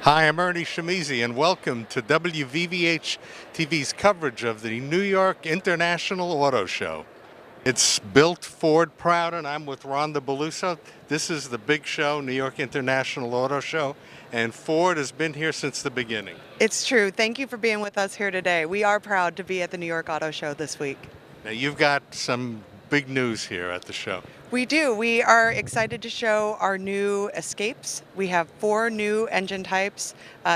Hi, I'm Ernie Schimizzi, and welcome to WVVH-TV's coverage of the New York International Auto Show. It's built Ford proud, and I'm with Rhonda Beluso. This is the big show, New York International Auto Show, and Ford has been here since the beginning. It's true. Thank you for being with us here today. We are proud to be at the New York Auto Show this week. Now, you've got some big news here at the show. We do. We are excited to show our new Escapes. We have 4 new engine types,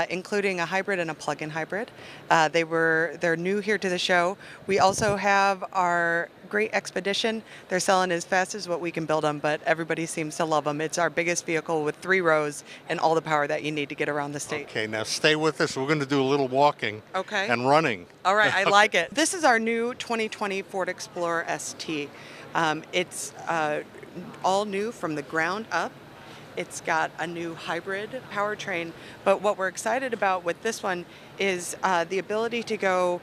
including a hybrid and a plug-in hybrid. They're new here to the show. We also have our great Expedition. They're selling as fast as what we can build them, but everybody seems to love them. It's our biggest vehicle with 3 rows and all the power that you need to get around the state. Okay, now stay with us. We're going to do a little walking and running. All right, I like it. This is our new 2020 Ford Explorer ST. It's all new from the ground up. It's got a new hybrid powertrain, but what we're excited about with this one is the ability to go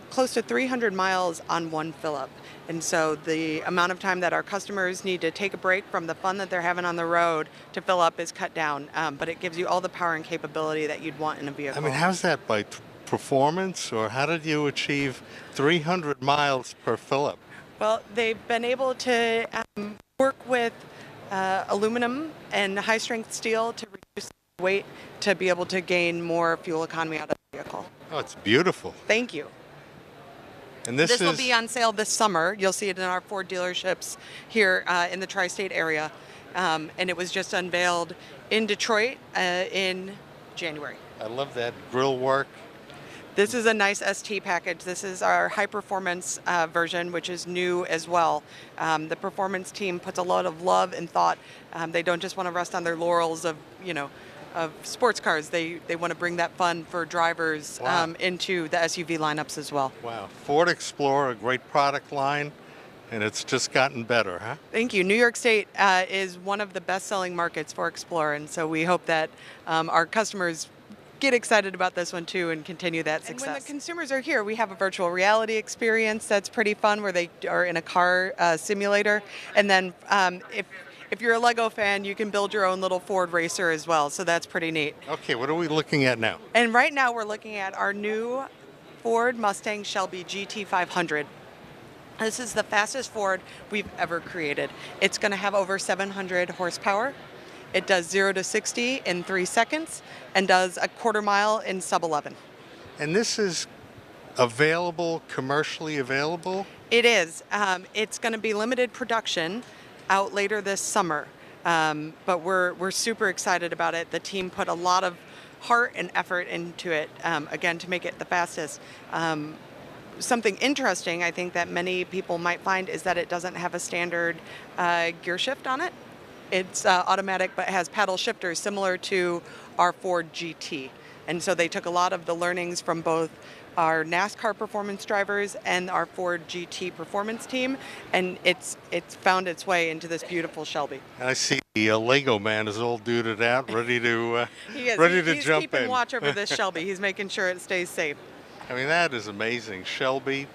close to 300 miles on one fill-up. And so the amount of time that our customers need to take a break from the fun that they're having on the road to fill up is cut down, but it gives you all the power and capability that you'd want in a vehicle. I mean, how's that by performance, or how did you achieve 300 miles per fill-up? Well, they've been able to work with aluminum and high-strength steel to reduce the weight to be able to gain more fuel economy out of the vehicle. Oh, it's beautiful. Thank you. And this will be on sale this summer. You'll see it in our Ford dealerships here in the tri-state area. And it was just unveiled in Detroit in January. I love that grill work. This is a nice ST package. This is our high performance version, which is new as well. The performance team puts a lot of love and thought. They don't just want to rest on their laurels of, of sports cars. They want to bring that fun for drivers into the SUV lineups as well. Wow. Ford Explorer, a great product line, and it's just gotten better, huh? Thank you. New York State is one of the best-selling markets for Explorer, and so we hope that our customers get excited about this one too and continue that success. And when the consumers are here, we have a virtual reality experience that's pretty fun where they are in a car simulator. And then if you're a Lego fan, you can build your own little Ford racer as well. So that's pretty neat. Okay, what are we looking at now? And right now we're looking at our new Ford Mustang Shelby GT500. This is the fastest Ford we've ever created. It's going to have over 700 horsepower. It does 0 to 60 in 3 seconds and does a quarter mile in sub 11. And this is available, commercially available? It is. It's going to be limited production out later this summer, but we're super excited about it. The team put a lot of heart and effort into it, again, to make it the fastest. Something interesting I think that many people might find is that it doesn't have a standard gear shift on it. It's automatic, but has paddle shifters similar to our Ford GT. And so they took a lot of the learnings from both our NASCAR performance drivers and our Ford GT performance team, and it's found its way into this beautiful Shelby. And I see the Lego man is all duded out, ready to he's jump in. He's keeping watch over this Shelby. He's making sure it stays safe. I mean, that is amazing. Shelby,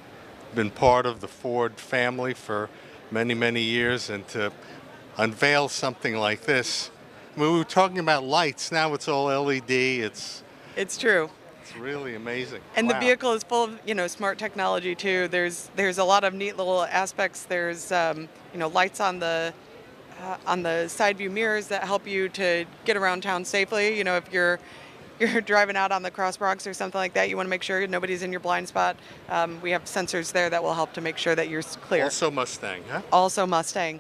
been part of the Ford family for many, many years, and to unveil something like this. I mean, we were talking about lights. Now it's all LED. It's true. It's really amazing. And the vehicle is full of smart technology too. There's a lot of neat little aspects. There's lights on the side view mirrors that help you to get around town safely. If you're driving out on the Cross Bronx or something like that, you want to make sure nobody's in your blind spot. We have sensors there that will help to make sure that you're clear. Also Mustang, huh? Also Mustang.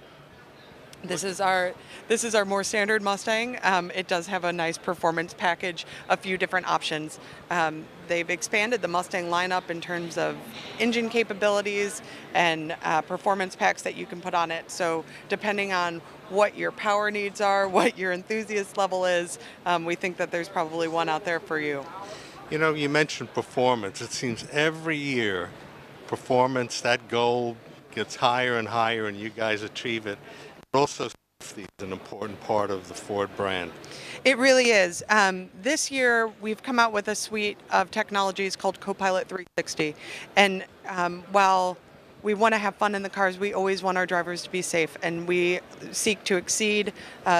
This is our more standard Mustang. It does have a nice performance package, a few different options. They've expanded the Mustang lineup in terms of engine capabilities and performance packs that you can put on it. So depending on what your power needs are, what your enthusiast level is, we think that there's probably one out there for you. You mentioned performance. It seems every year performance, that goal gets higher and higher, and you guys achieve it. But also safety is an important part of the Ford brand. It really is. This year we've come out with a suite of technologies called Copilot 360. And while we want to have fun in the cars, we always want our drivers to be safe. And we seek to exceed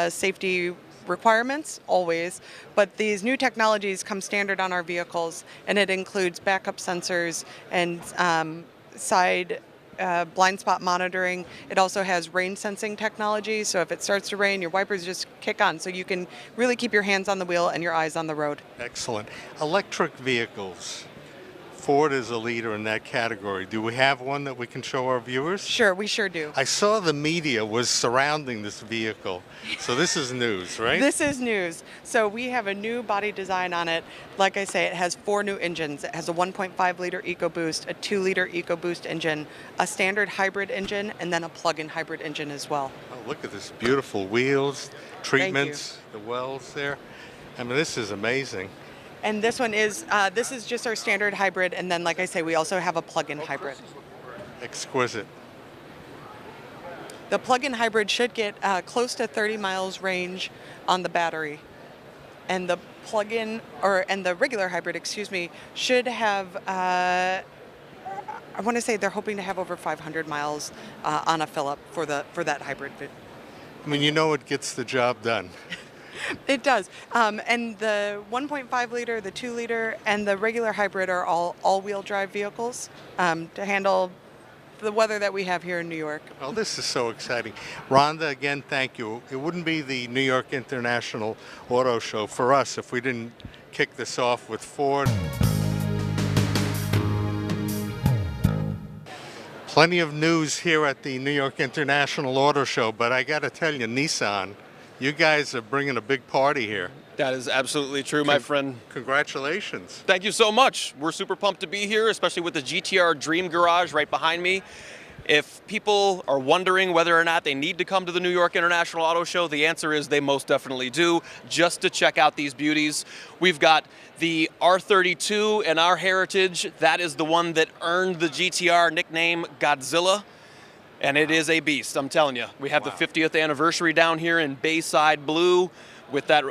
safety requirements, always, but these new technologies come standard on our vehicles, and it includes backup sensors and side blind spot monitoring. It also has rain sensing technology, so if it starts to rain, your wipers just kick on, so you can really keep your hands on the wheel and your eyes on the road. Excellent. Electric vehicles. Ford is a leader in that category. Do we have one that we can show our viewers? Sure, we sure do. I saw the media was surrounding this vehicle, so this is news, right? This is news. So we have a new body design on it. Like I say, it has 4 new engines. It has a 1.5 liter EcoBoost, a 2 liter EcoBoost engine, a standard hybrid engine, and then a plug-in hybrid engine as well. Oh, look at this beautiful wheels, treatments, the wells there. I mean, this is amazing. And this one is, this is just our standard hybrid, and then like I say, we also have a plug-in hybrid. Exquisite. The plug-in hybrid should get close to 30 miles range on the battery. And the plug-in, and the regular hybrid, excuse me, should have, I want to say they're hoping to have over 500 miles on a fill-up for that hybrid. I mean, you know it gets the job done. It does. And the 1.5 liter, the 2 liter, and the regular hybrid are all-wheel drive vehicles to handle the weather that we have here in New York. Well, this is so exciting. Rhonda, again, thank you. It wouldn't be the New York International Auto Show for us if we didn't kick this off with Ford. Plenty of news here at the New York International Auto Show, but I got to tell you, Nissan, you guys are bringing a big party here. That is absolutely true, my friend. Congratulations. Thank you so much. We're super pumped to be here, especially with the GTR Dream Garage right behind me. If people are wondering whether or not they need to come to the New York International Auto Show, the answer is they most definitely do, just to check out these beauties. We've got the R32 in our heritage. That is the one that earned the GTR nickname Godzilla. And it is a beast, I'm telling you. We have the 50th anniversary down here in Bayside Blue with that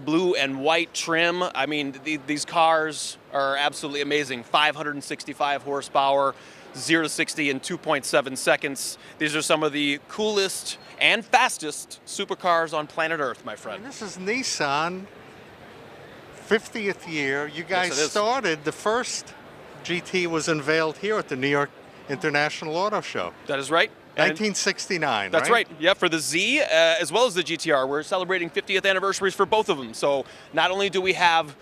blue and white trim. I mean, these cars are absolutely amazing. 565 horsepower, 0 to 60 in 2.7 seconds. These are some of the coolest and fastest supercars on planet Earth, my friend. And this is Nissan, 50th year. You guys Yes, it is. started, the first GT was unveiled here at the New York International Auto Show. That is right. And 1969, that's right. Yeah, for the Z as well as the GTR. We're celebrating 50th anniversaries for both of them. So not only do we have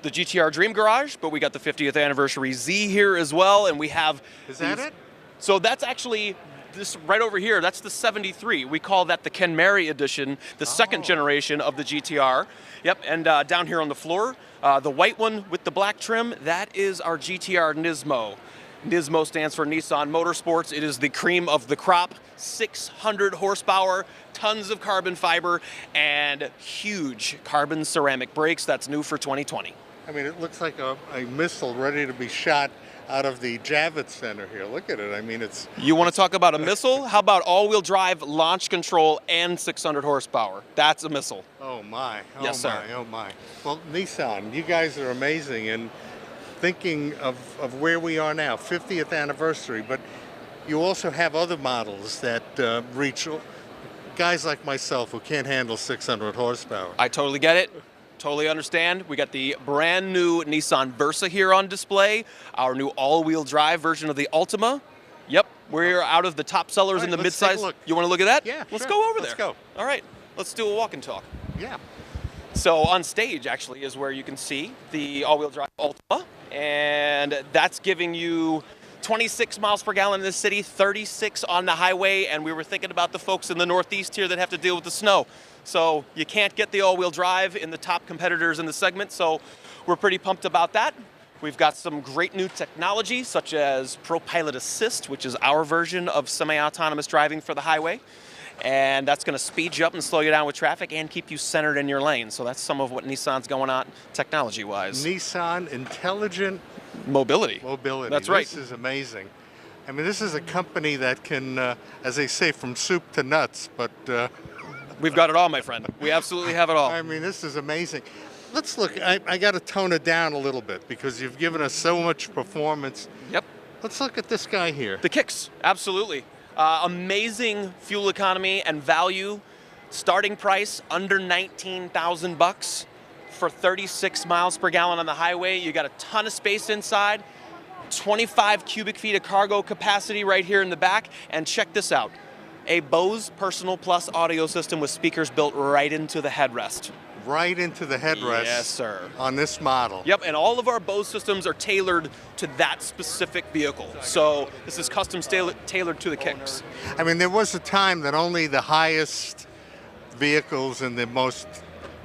the GTR Dream Garage, but we got the 50th anniversary Z here as well. And we have... Is that it? So that's actually this right over here. That's the 73. We call that the Ken Mary edition, the second generation of the GTR. Yep, and down here on the floor, the white one with the black trim, that is our GTR Nismo. Nismo stands for Nissan Motorsports. It is the cream of the crop, 600 horsepower, tons of carbon fiber, and huge carbon ceramic brakes. That's new for 2020. I mean, it looks like a missile ready to be shot out of the Javits Center here. Look at it. I mean, it's... You want to talk about a missile? How about all-wheel drive, launch control, and 600 horsepower? That's a missile. Oh, my. Oh, Yes, my. sir. Oh, my. Well, Nissan, you guys are amazing. And thinking of where we are now, 50th anniversary, but you also have other models that reach guys like myself who can't handle 600 horsepower. I totally get it. Totally understand. We got the brand new Nissan Versa here on display, our new all-wheel drive version of the Altima. Yep, we're out of the top sellers All in right, the let's take a midsize. look. You want to look at that? Yeah, Let's sure. go over Let's there. go. All right, let's do a walk and talk. Yeah. So on stage, actually, is where you can see the all-wheel drive Altima, and that's giving you 26 miles per gallon in the city, 36 on the highway, and we were thinking about the folks in the Northeast here that have to deal with the snow. So you can't get the all-wheel drive in the top competitors in the segment, so we're pretty pumped about that. We've got some great new technology, such as Pro Pilot Assist, which is our version of semi-autonomous driving for the highway. And that's going to speed you up and slow you down with traffic and keep you centered in your lane. So that's some of what Nissan's going on technology-wise. Nissan Intelligent Mobility. Mobility. That's right. This is amazing. I mean, this is a company that can, as they say, from soup to nuts, but... We've got it all, my friend. We absolutely have it all. I mean, this is amazing. Let's look. I got to tone it down a little bit because you've given us so much performance. Yep. Let's look at this guy here. The kicks, absolutely. Amazing fuel economy and value Starting price under 19,000 bucks for 36 miles per gallon on the highway. You got a ton of space inside, 25 cubic feet of cargo capacity right here in the back. And check this out, a Bose Personal Plus audio system with speakers built right into the headrest. Right into the headrest. Yes, sir. On this model. Yep, and all of our Bose systems are tailored to that specific vehicle. So this is custom tailored to the kicks. I mean, there was a time that only the highest vehicles in the most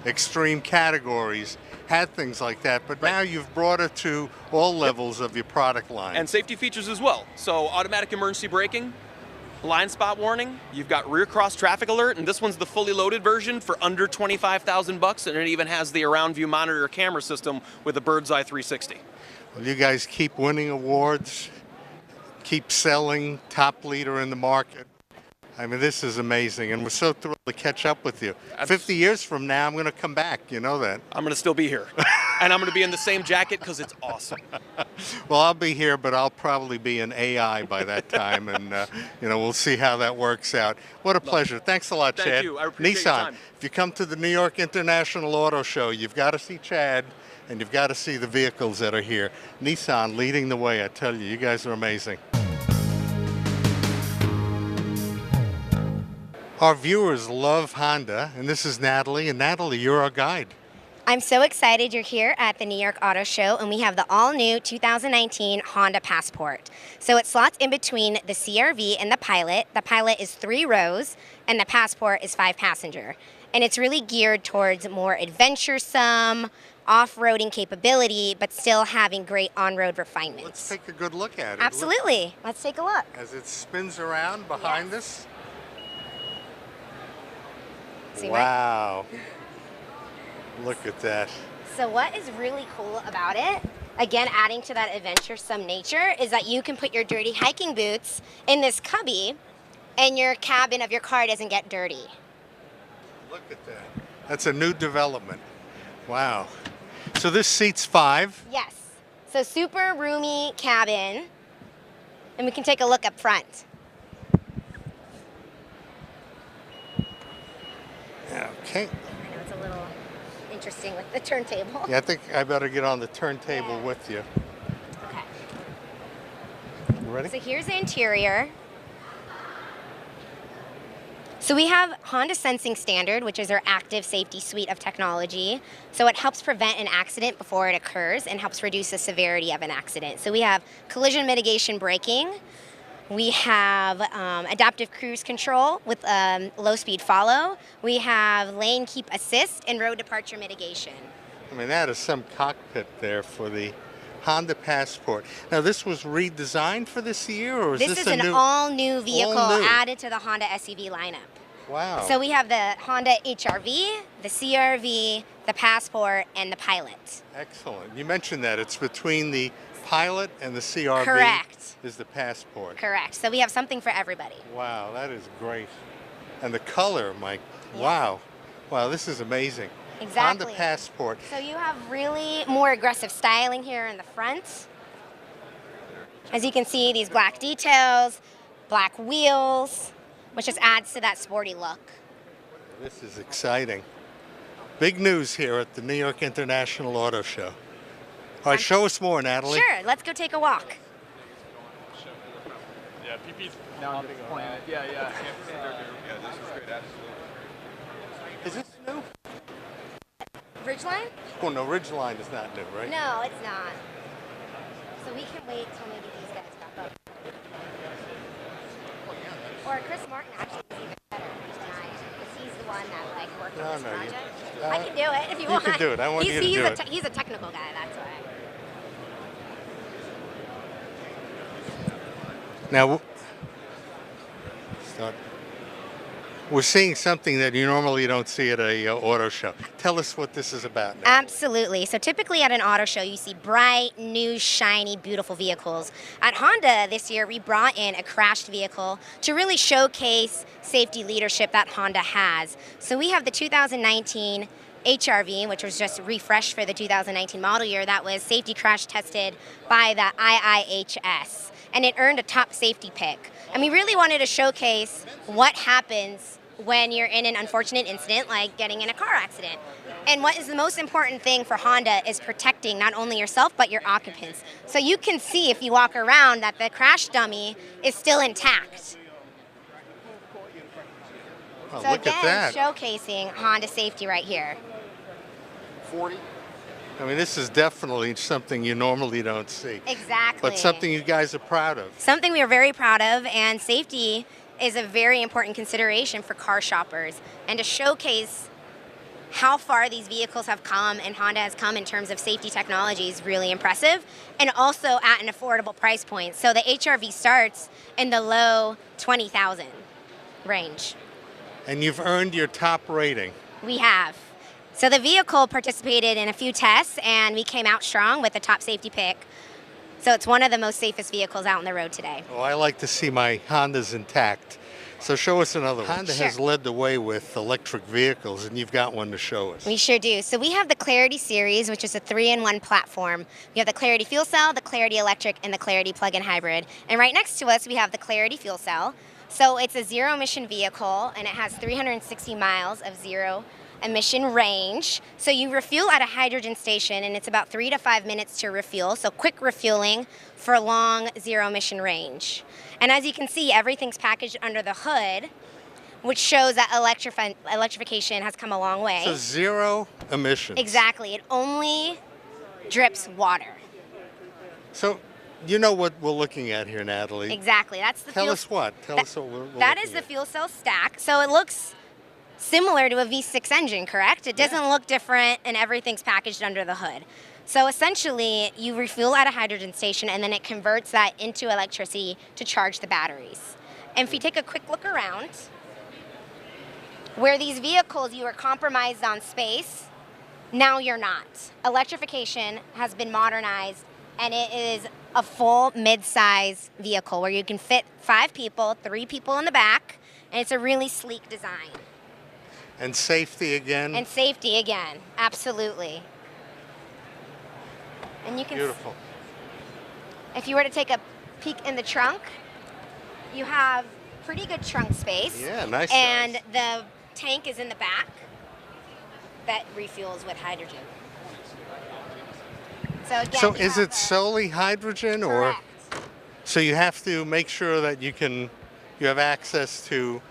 extreme categories had things like that, but now you've brought it to all levels of your product line. And safety features as well. So automatic emergency braking, blind spot warning, you've got rear cross traffic alert, and this one's the fully loaded version for under 25,000 bucks, and it even has the around view monitor camera system with a bird's eye 360. Well, you guys keep winning awards, keep selling, top leader in the market. I mean, this is amazing, and we're so thrilled to catch up with you. 50 years from now, I'm going to come back, you know that. I'm going to still be here, and I'm going to be in the same jacket because it's awesome. Well, I'll be here, but I'll probably be an AI by that time, and we'll see how that works out. What a pleasure. Thanks a lot, Chad. Thank you. I appreciate your Nissan, time. if you come to the New York International Auto Show, you've got to see Chad, and you've got to see the vehicles that are here. Nissan leading the way, I tell you. You guys are amazing. Our viewers love Honda, and this is Natalie. And Natalie, you're our guide. I'm so excited you're here at the New York Auto Show, and we have the all-new 2019 Honda Passport. So it slots in between the CR-V and the Pilot. The Pilot is 3 rows, and the Passport is 5-passenger. And it's really geared towards more adventuresome, off-roading capability, but still having great on-road refinements. Let's take a good look at it. Absolutely. Let's take a look. As it spins around behind us. See wow. Look at that. So what is really cool about it, again adding to that adventuresome nature, is that you can put your dirty hiking boots in this cubby and your cabin of your car doesn't get dirty. Look at that. That's a new development. Wow. So this seats 5. Yes. So super roomy cabin. And we can take a look up front. Okay. I know it's a little interesting with the turntable. Yeah, I think I better get on the turntable with you. Okay. You ready? So here's the interior. So we have Honda Sensing Standard, which is our active safety suite of technology. So it helps prevent an accident before it occurs and helps reduce the severity of an accident. So we have collision mitigation braking. We have adaptive cruise control with low-speed follow. We have lane keep assist and road departure mitigation. I mean, that is some cockpit there for the Honda Passport. Now, this was redesigned for this year, or is this This is a an new... all-new vehicle all new. added to the Honda SUV lineup. Wow. So we have the Honda HR-V, the CR-V, the Passport, and the Pilot. Excellent. You mentioned that. It's between the Pilot and the CR-V. Correct. Is the Passport. Correct. So we have something for everybody. Wow, that is great. And the color, Mike. Wow. Wow, this is amazing. Exactly. Honda Passport. So you have really more aggressive styling here in the front. As you can see, these black details, black wheels, which just adds to that sporty look. This is exciting. Big news here at the New York International Auto Show. All right, show us more, Natalie. Sure, let's go take a walk. Yeah, PP's now disappointed. Yeah. Yeah, this is great, absolutely. Is this new? Ridgeline? Oh, no, Ridgeline is not new, right? No, it's not. So we can wait till maybe these guys pop up. Or Chris Martin actually is even better tonight, because he's the one that worked on this project. I can do it if you want. You can do it. I want you to do it. He's a technical guy, that's why. Now, we're seeing something that you normally don't see at a auto show. Tell us what this is about now. Absolutely. So typically at an auto show, you see bright, new, shiny, beautiful vehicles. At Honda this year, we brought in a crashed vehicle to really showcase safety leadership that Honda has. So we have the 2019 HR-V, which was just refreshed for the 2019 model year, that was safety crash tested by the IIHS. And it earned a top safety pick. And we really wanted to showcase what happens when you're in an unfortunate incident like getting in a car accident. And what is the most important thing for Honda is protecting not only yourself but your occupants. So you can see if you walk around that the crash dummy is still intact. Oh, So look again, at that. showcasing Honda safety right here. 40. I mean, this is definitely something you normally don't see. Exactly. But something you guys are proud of. Something we are very proud of, and safety is a very important consideration for car shoppers. And to showcase how far these vehicles have come and Honda has come in terms of safety technology is really impressive, and also at an affordable price point. So the HRV starts in the low 20,000 range. And you've earned your top rating. We have. So the vehicle participated in a few tests, and we came out strong with the top safety pick. So it's one of the most safest vehicles out on the road today. Oh, I like to see my Hondas intact. So show us another one. Honda has Sure. led the way with electric vehicles, and you've got one to show us. We sure do. So we have the Clarity series, which is a 3-in-1 platform. We have the Clarity Fuel Cell, the Clarity Electric, and the Clarity Plug-in Hybrid. And right next to us, we have the Clarity Fuel Cell. So it's a zero-emission vehicle, and it has 360 miles of zero-emission range. So you refuel at a hydrogen station, and it's about 3 to 5 minutes to refuel. So quick refueling for long zero-emission range. And as you can see, everything's packaged under the hood, which shows that electrification has come a long way. So zero emissions. Exactly. It only drips water. So you know what we're looking at here, Natalie. Exactly. That's the Tell fuel. us what. Tell us what we're That looking is the at. fuel cell stack. So it looks similar to a V6 engine, correct? It doesn't look different, and everything's packaged under the hood. So essentially, you refuel at a hydrogen station, and then it converts that into electricity to charge the batteries. And if you take a quick look around, where these vehicles you were compromised on space, now you're not. Electrification has been modernized, and it is a full mid-size vehicle where you can fit 5 people, 3 people in the back, and it's a really sleek design. And safety again. And safety again, absolutely. And you can, Beautiful. if you were to take a peek in the trunk, you have pretty good trunk space. Yeah, nice And size. the tank is in the back that refuels with hydrogen. So again, So you is have it solely hydrogen, or correct. so you have to make sure that you have access to,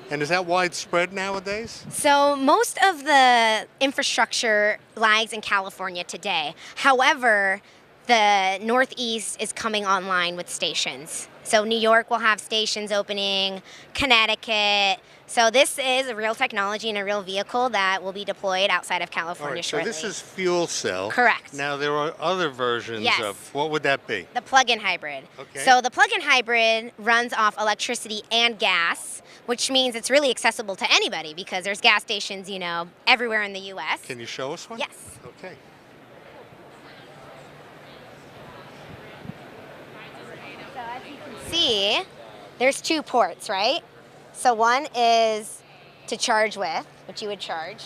and is that widespread nowadays? So most of the infrastructure lies in California today. However, the Northeast is coming online with stations. So New York will have stations opening, Connecticut. So this is a real technology and a real vehicle that will be deployed outside of All California right, so shortly. this is fuel cell. Correct. Now there are other versions Yes. of, what would that be? The plug-in hybrid. Okay. So the plug-in hybrid runs off electricity and gas, which means it's really accessible to anybody because there's gas stations, you know, everywhere in the U.S. Can you show us one? Yes. Okay. So as you can see, there's 2 ports, right? So one is to charge with, which you would charge,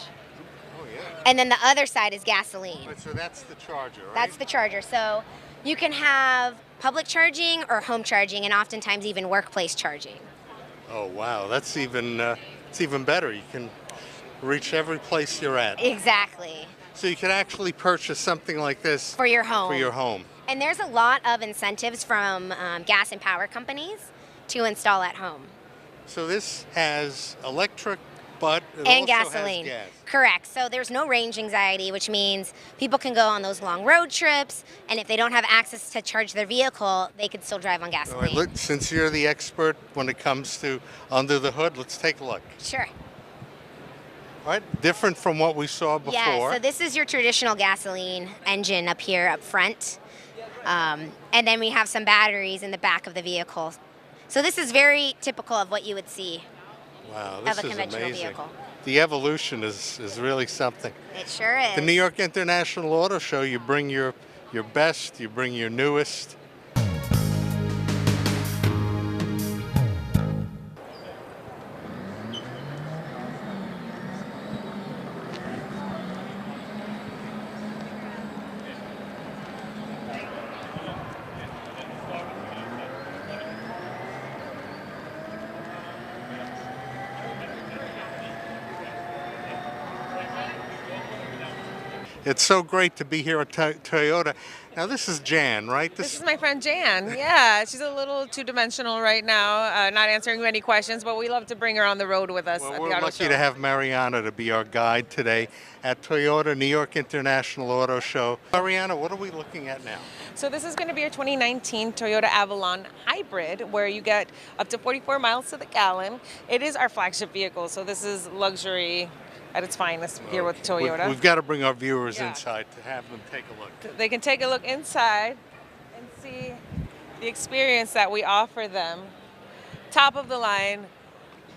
Oh yeah. and then the other side is gasoline. Right, so that's the charger, right? That's the charger. So you can have public charging or home charging, and oftentimes even workplace charging. Oh wow, that's even it's even better. You can reach every place you're at. Exactly. So you can actually purchase something like this For your home. for your home. And there's a lot of incentives from gas and power companies to install at home. So this has electric, but it And also gasoline. has gas. Correct. So there's no range anxiety, which means people can go on those long road trips, and if they don't have access to charge their vehicle, they could still drive on All gasoline. right, look, since you're the expert when it comes to under the hood, let's take a look. Sure. All right, different from what we saw before. Yeah, so this is your traditional gasoline engine up here up front. And then we have some batteries in the back of the vehicle. So this is very typical of what you would see Wow, of this a is conventional amazing. vehicle. The evolution is really something. It sure is. The New York International Auto Show, you bring your best, you bring your newest. It's so great to be here at Toyota. Now this is Jan, right? This is my friend Jan. Yeah, she's a little two-dimensional right now, not answering many questions, but we love to bring her on the road with us Well, at we're the auto lucky show. to have Mariana to be our guide today at Toyota New York International Auto Show. Mariana, what are we looking at now? So this is going to be our 2019 Toyota Avalon Hybrid, where you get up to 44 miles to the gallon. It is our flagship vehicle, so this is luxury at its finest here with Toyota. We've got to bring our viewers Yeah. inside to have them take a look. They can take a look inside and see the experience that we offer them. Top of the line,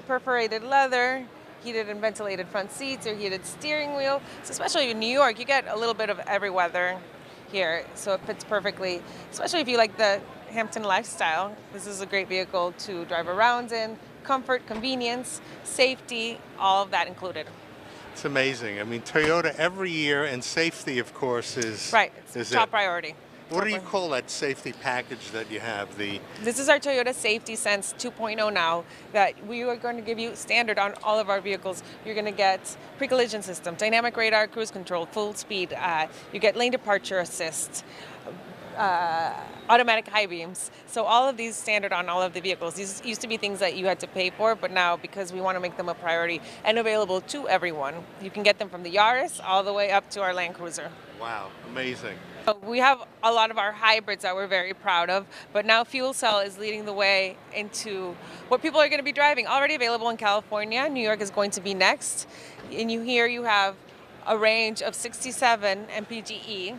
perforated leather, heated and ventilated front seats, or heated steering wheel. So especially in New York, you get a little bit of every weather here, so it fits perfectly, especially if you like the Hampton lifestyle. This is a great vehicle to drive around in. Comfort, convenience, safety, all of that included. It's amazing. I mean, Toyota every year, and safety, of course, is Right, it's is top it. priority. What do you call that safety package that you have? This is our Toyota Safety Sense 2.0 now that we are going to give you standard on all of our vehicles. You're going to get pre-collision system, dynamic radar, cruise control, full speed. You get lane departure assist, automatic high beams. So all of these standard on all of the vehicles. These used to be things that you had to pay for, but now because we want to make them a priority and available to everyone, you can get them from the Yaris all the way up to our Land Cruiser. Wow, amazing. We have a lot of our hybrids that we're very proud of, but now fuel cell is leading the way into what people are going to be driving. Already available in California. New York is going to be next. And here you have a range of 67 mpge.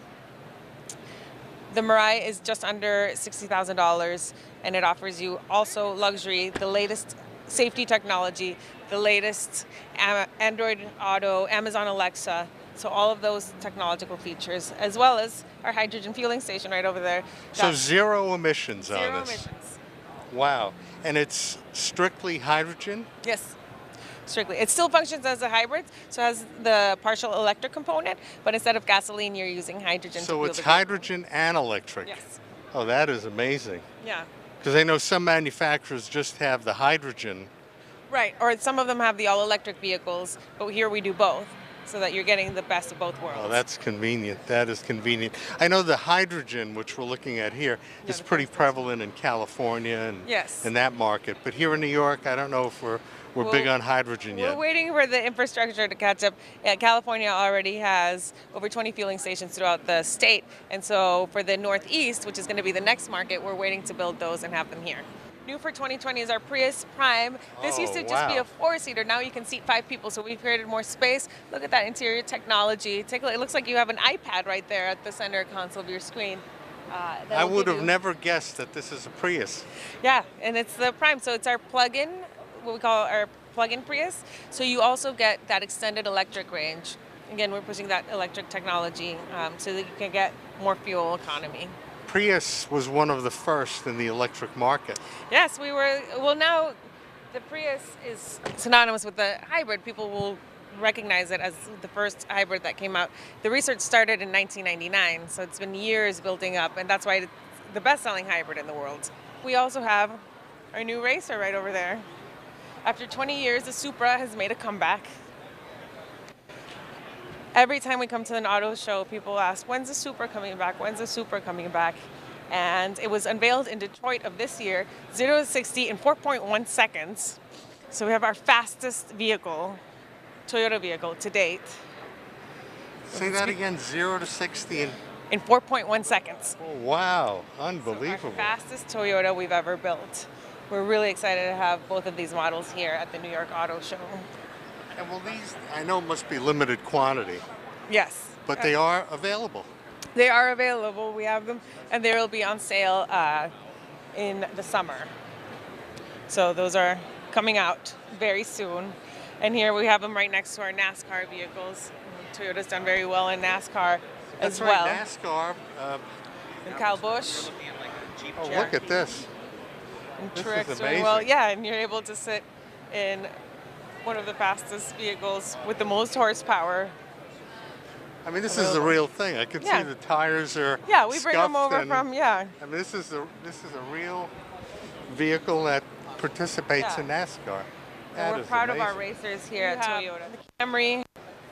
The Mirai is just under $60,000, and it offers you also luxury, the latest safety technology, the latest Android Auto, Amazon Alexa. So all of those technological features, as well as our hydrogen fueling station right over there. So zero emissions on Zero this. emissions. Wow. And it's strictly hydrogen? Yes, strictly. It still functions as a hybrid, so it has the partial electric component, but instead of gasoline, you're using hydrogen. to So fuel it's the vehicle. hydrogen and electric? Yes. Oh, that is amazing. Yeah. Because I know some manufacturers just have the hydrogen. Right, or some of them have the all-electric vehicles, but here we do both, so that you're getting the best of both worlds. Oh, that's convenient. That is convenient. I know the hydrogen, which we're looking at here, is the pretty first prevalent in California and Yes. in that market. But here in New York, I don't know if we're big on hydrogen We're yet. waiting for the infrastructure to catch up. California already has over 20 fueling stations throughout the state, and so for the Northeast, which is going to be the next market, we're waiting to build those and have them here. New for 2020 is our Prius Prime. This used to just be wow. a four-seater. Now you can seat 5 people, so we've created more space. Look at that interior technology. Take a look. It looks like you have an iPad right there at the center console of your screen. I would have never guessed that this is a Prius. Yeah, and it's the Prime, so it's our plug-in, what we call our plug-in Prius. So you also get that extended electric range. Again, we're pushing that electric technology so that you can get more fuel economy. Prius was one of the first in the electric market. Yes, we were. Well, now the Prius is synonymous with the hybrid. People will recognize it as the first hybrid that came out. The research started in 1999, so it's been years building up, and that's why it's the best-selling hybrid in the world. We also have our new racer right over there. After 20 years, the Supra has made a comeback. Every time we come to an auto show, people ask, when's the Supra coming back? When's the Supra coming back? And it was unveiled in Detroit of this year, 0 to 60 in 4.1 seconds. So we have our fastest vehicle, Toyota vehicle to date. Say that again, 0 to 60 in 4.1 seconds. Oh, wow, So unbelievable. our fastest Toyota we've ever built. We're really excited to have both of these models here at the New York Auto Show. And well, these, I know, must be limited quantity, Yes. but they are available. They are available. We have them, and they will be on sale in the summer. So those are coming out very soon. And here we have them right next to our NASCAR vehicles. Toyota's done very well in NASCAR as That's well. right, NASCAR. And Kyle Busch Oh, look at this. and This Truex is doing well. amazing. Yeah, and you're able to sit in one of the fastest vehicles with the most horsepower. I mean, this is the real thing. I can Yeah. see the tires are Yeah, we bring them scuffed over and- from, yeah. I mean, this is a real vehicle that participates Yeah. in NASCAR. And That we're is proud of our amazing. racers here at Toyota. The Camry,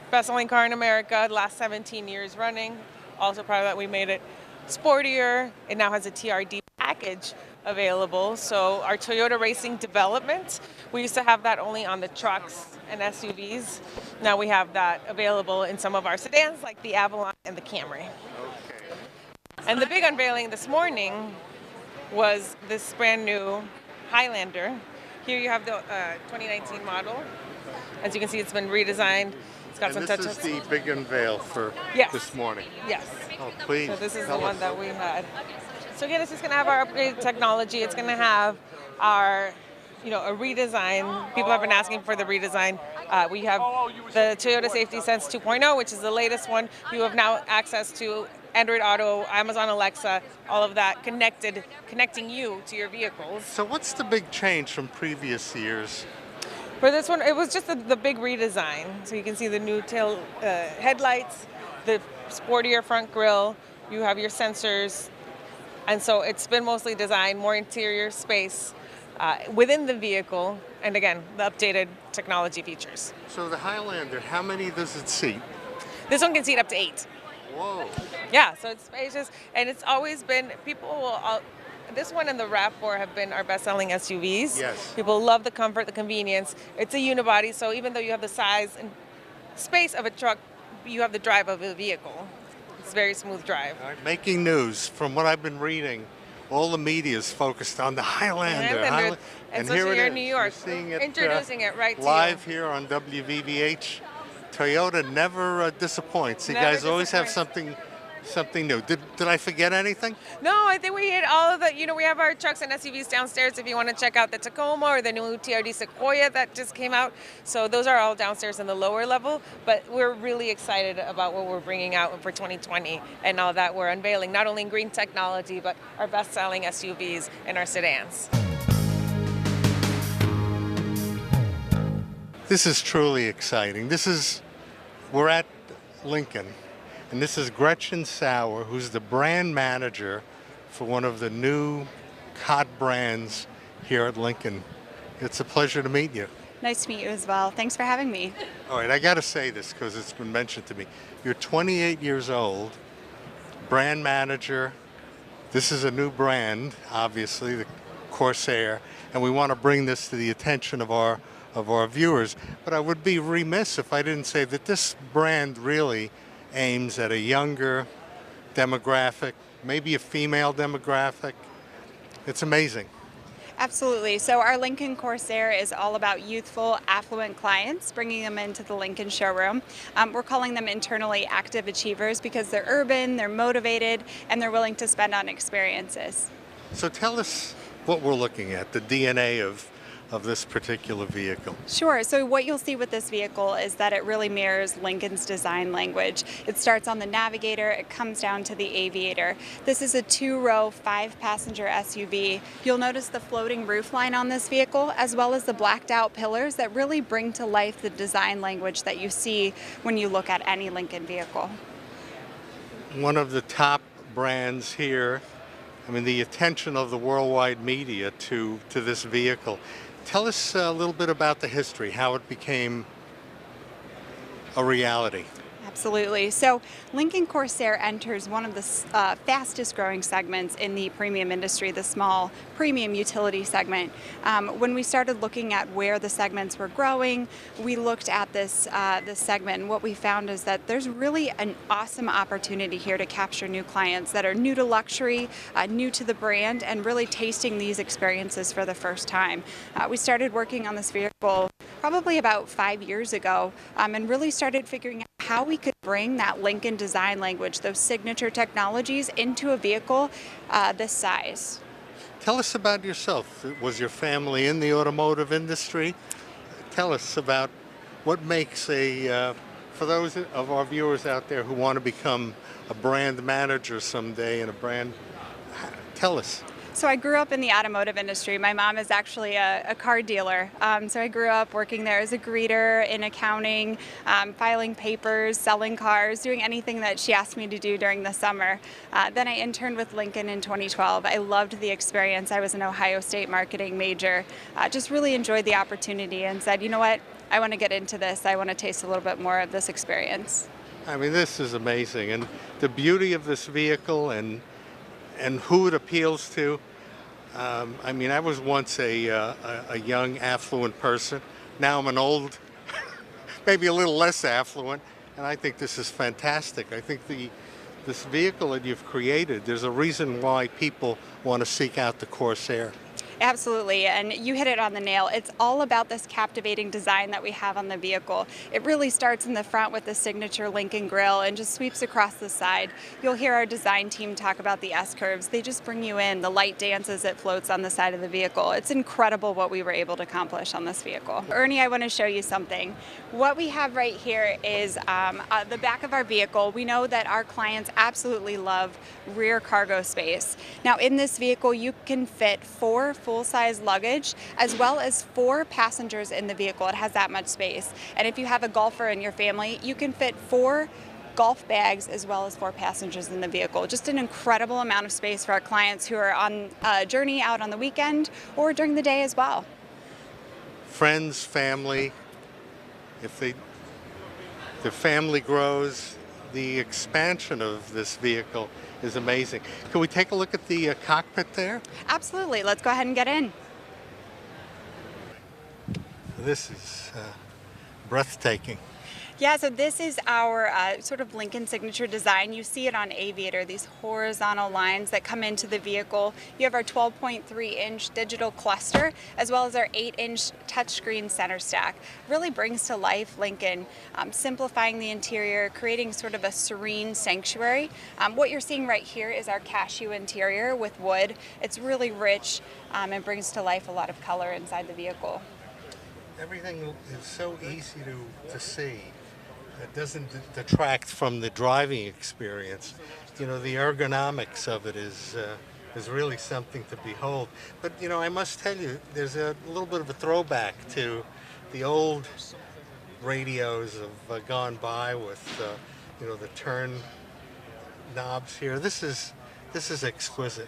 best-selling car in America, the last 17 years running. Also proud that we made it sportier. It now has a TRD package available. So our Toyota Racing development, we used to have that only on the trucks and SUVs. Now we have that available in some of our sedans like the Avalon and the Camry. And the big unveiling this morning was this brand new Highlander. Here you have the 2019 model. As you can see, it's been redesigned. It's got some touches. This is the big unveil for Yes. this morning. Yes. Oh, please. So this is the tell one us. that we had. So again, it's just going to have our upgraded technology. It's going to have our, a redesign. People have been asking for the redesign. We have the Toyota Safety Sense 2.0, which is the latest one. You have now access to Android Auto, Amazon Alexa, all of that connecting you to your vehicles. So what's the big change from previous years? For this one, it was just the big redesign. So you can see the new tail headlights, the sportier front grille, you have your sensors, and so it's been mostly designed, more interior space within the vehicle, and again, the updated technology features. So the Highlander, how many does it seat? This one can seat up to 8. Whoa. Yeah, so it's spacious, and it's always been, this one and the RAV4 have been our best-selling SUVs. Yes. People love the comfort, the convenience. It's a unibody, so even though you have the size and space of a truck, you have the drive of a vehicle. It's a very smooth drive. All right, making news, from what I've been reading, all the media is focused on the Highlander. And especially here it here is. in New York, You're seeing it, introducing it right to live you. here on WVVH. Toyota never disappoints. You Never guys always have disappoints. something new. Did I forget anything? No, I think we hit all of the, we have our trucks and SUVs downstairs if you want to check out the Tacoma or the new TRD Sequoia that just came out. So those are all downstairs in the lower level, but we're really excited about what we're bringing out for 2020 and all that we're unveiling, not only in green technology, but our best-selling SUVs and our sedans. This is truly exciting. We're at Lincoln, and this is Gretchen Sauer, who's the brand manager for one of the new cot brands here at Lincoln. It's a pleasure to meet you. Nice to meet you as well. Thanks for having me. All right, I got to say this because it's been mentioned to me. You're 28 years old, brand manager. This is a new brand, obviously, the Corsair, and we want to bring this to the attention of our viewers. But I would be remiss if I didn't say that this brand really aims at a younger demographic, maybe a female demographic. It's amazing. Absolutely. So our Lincoln Corsair is all about youthful, affluent clients, bringing them into the Lincoln showroom. We're calling them internally active achievers because they're urban, they're motivated, and they're willing to spend on experiences. So tell us what we're looking at, the DNA of this particular vehicle. Sure. So what you'll see with this vehicle is that it really mirrors Lincoln's design language. It starts on the Navigator, it comes down to the Aviator. This is a 2-row, 5-passenger SUV. You'll notice the floating roofline on this vehicle, as well as the blacked out pillars that really bring to life the design language that you see when you look at any Lincoln vehicle. One of the top brands here, the attention of the worldwide media to this vehicle. Tell us a little bit about the history, how it became a reality. Absolutely. So Lincoln Corsair enters one of the fastest growing segments in the premium industry, the small premium utility segment. When we started looking at where the segments were growing, we looked at this segment, and what we found is that there's really an awesome opportunity here to capture new clients that are new to luxury, new to the brand, and really tasting these experiences for the first time. We started working on this vehicle probably about 5 years ago, and really started figuring out how we could bring that Lincoln design language, those signature technologies, into a vehicle this size. Tell us about yourself. Was your family in the automotive industry? Tell us about what makes for those of our viewers out there who want to become a brand manager someday in a brand, tell us. So I grew up in the automotive industry. My mom is actually a car dealer. So I grew up working there as a greeter in accounting, filing papers, selling cars, doing anything that she asked me to do during the summer. Then I interned with Lincoln in 2012. I loved the experience. I was an Ohio State marketing major. Just really enjoyed the opportunity and said, you know what? I want to get into this. I want to taste a little bit more of this experience. I mean, this is amazing, and the beauty of this vehicle and who it appeals to. I mean, I was once a young, affluent person. Now I'm an old, maybe a little less affluent, and I think this is fantastic. I think this vehicle that you've created, there's a reason why people want to seek out the Corsair. Absolutely, and you hit it on the nail. It's all about this captivating design that we have on the vehicle. It really starts in the front with the signature Lincoln grille and just sweeps across the side. You'll hear our design team talk about the S-curves. They just bring you in. The light dances, it floats on the side of the vehicle. It's incredible what we were able to accomplish on this vehicle. Ernie, I want to show you something. What we have right here is the back of our vehicle. We know that our clients absolutely love rear cargo space. Now in this vehicle, you can fit 4 full-size luggage as well as 4 passengers in the vehicle. It has that much space. And if you have a golfer in your family, you can fit 4 golf bags as well as 4 passengers in the vehicle. Just an incredible amount of space for our clients who are on a journey out on the weekend or during the day as well. Friends, family, if the family grows, the expansion of this vehicle is amazing. Can we take a look at the cockpit there? Absolutely. Let's go ahead and get in. This is breathtaking. Yeah, so this is our sort of Lincoln signature design. You see it on Aviator, these horizontal lines that come into the vehicle. You have our 12.3-inch digital cluster, as well as our 8-inch touchscreen center stack. Really brings to life Lincoln, simplifying the interior, creating sort of a serene sanctuary. What you're seeing right here is our cashew interior with wood. It's really rich and brings to life a lot of color inside the vehicle. Everything is so easy to see. It doesn't detract from the driving experience. You know, the ergonomics of it is really something to behold. But, you know, I must tell you, there's a little bit of a throwback to the old radios of gone by with, you know, the turn knobs here. This is exquisite.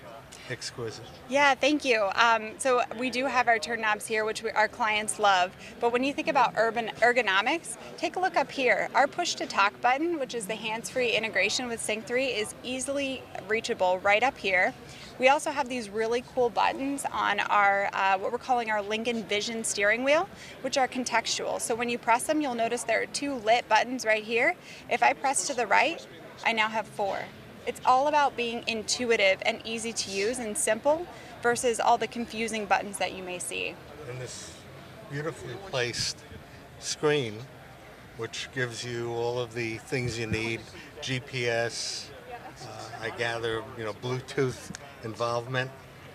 Exquisite. Yeah, thank you. So we do have our turn knobs here, which our clients love. But when you think about urban ergonomics, take a look up here. Our push-to-talk button, which is the hands-free integration with Sync 3, is easily reachable right up here. We also have these really cool buttons on our what we're calling our Lincoln Vision steering wheel, which are contextual. So when you press them, you'll notice there are 2 lit buttons right here. If I press to the right, I now have 4. It's all about being intuitive and easy to use and simple versus all the confusing buttons that you may see. And this beautifully placed screen, which gives you all of the things you need, GPS, I gather, you know, Bluetooth involvement.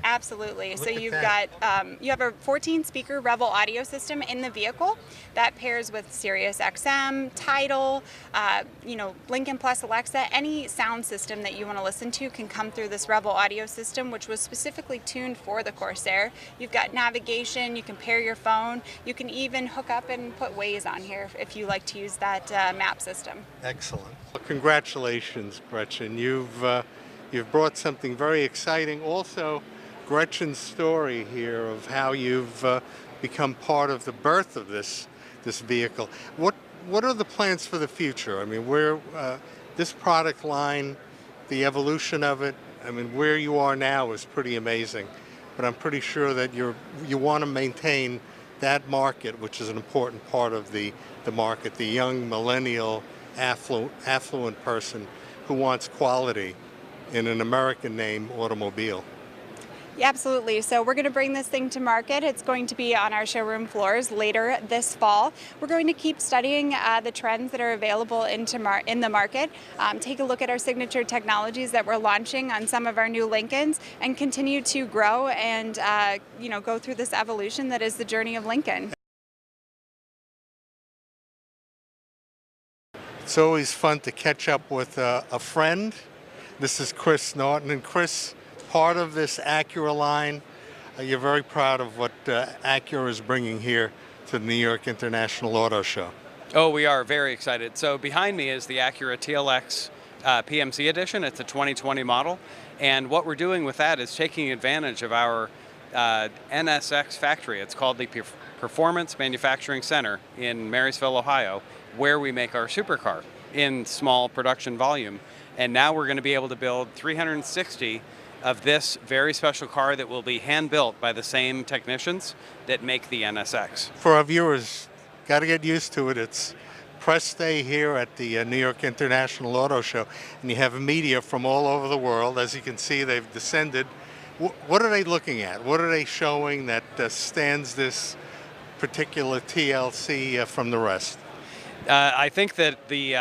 Absolutely. So Look at you've that. got you have a 14-speaker Rebel audio system in the vehicle that pairs with Sirius XM, Tidal, you know, Lincoln Plus, Alexa. Any sound system that you want to listen to can come through this Rebel audio system, which was specifically tuned for the Corsair. You've got navigation. You can pair your phone. You can even hook up and put Waze on here if you like to use that map system. Excellent. Well, congratulations, Gretchen. You've brought something very exciting. Also, Gretchen's story here of how you've become part of the birth of this vehicle. What are the plans for the future? I mean, where this product line, the evolution of it, I mean, where you are now is pretty amazing. But I'm pretty sure that you want to maintain that market, which is an important part of the market, the young millennial affluent person who wants quality in an American name automobile. Yeah, absolutely. So we're going to bring this thing to market. It's going to be on our showroom floors later this fall. We're going to keep studying the trends that are available in the market, take a look at our signature technologies that we're launching on some of our new Lincolns, and continue to grow and you know, go through this evolution that is the journey of Lincoln. It's always fun to catch up with a friend. This is Chris Norton, and Chris, part of this Acura line, you're very proud of what Acura is bringing here to the New York International Auto Show. Oh, we are very excited. So behind me is the Acura TLX PMC edition. It's a 2020 model. And what we're doing with that is taking advantage of our NSX factory. It's called the performance manufacturing center in Marysville, Ohio, where we make our supercar in small production volume. And now we're going to be able to build 360 of this very special car that will be hand-built by the same technicians that make the NSX. For our viewers, got to get used to it. It's press day here at the New York International Auto Show, and you have media from all over the world. As you can see, they've descended. What are they looking at? What are they showing that stands this particular TLC from the rest? I think that the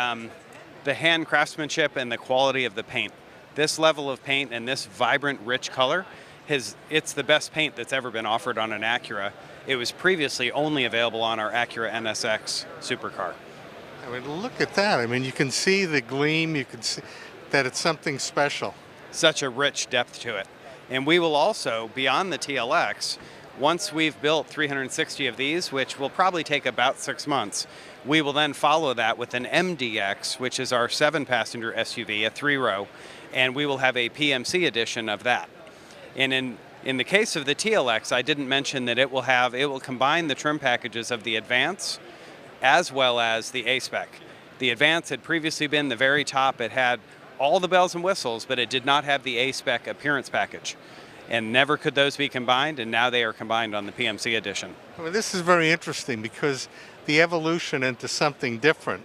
hand craftsmanship and the quality of the paint, this level of paint and this vibrant, rich color, it's the best paint that's ever been offered on an Acura. It was previously only available on our Acura NSX supercar. I mean, look at that. I mean, you can see the gleam. You can see that it's something special. Such a rich depth to it. And we will also, beyond the TLX, once we've built 360 of these, which will probably take about 6 months, we will then follow that with an MDX, which is our 7-passenger SUV, a 3-row, and we will have a PMC edition of that. And in the case of the TLX, I didn't mention that it will combine the trim packages of the Advance as well as the A-Spec. The Advance had previously been the very top. It had all the bells and whistles, but it did not have the A-Spec appearance package. And never could those be combined, and now they are combined on the PMC edition. Well, this is very interesting because the evolution into something different,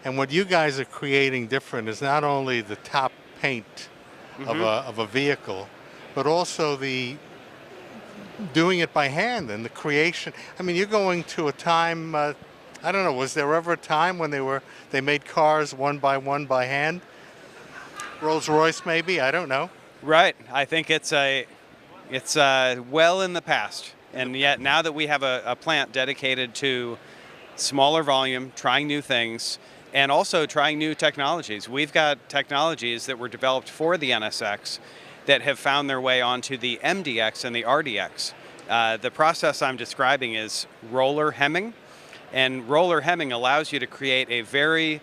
and what you guys are creating different is not only the top paint of a vehicle, but also the doing it by hand and the creation. I mean, you're going to a time, I don't know, was there ever a time when they made cars one by hand? Rolls-Royce maybe, I don't know. Right, I think it's well in the past, and yet now that we have a plant dedicated to smaller volume, trying new things, and also trying new technologies. We've got technologies that were developed for the NSX that have found their way onto the MDX and the RDX. The process I'm describing is roller hemming, and roller hemming allows you to create a very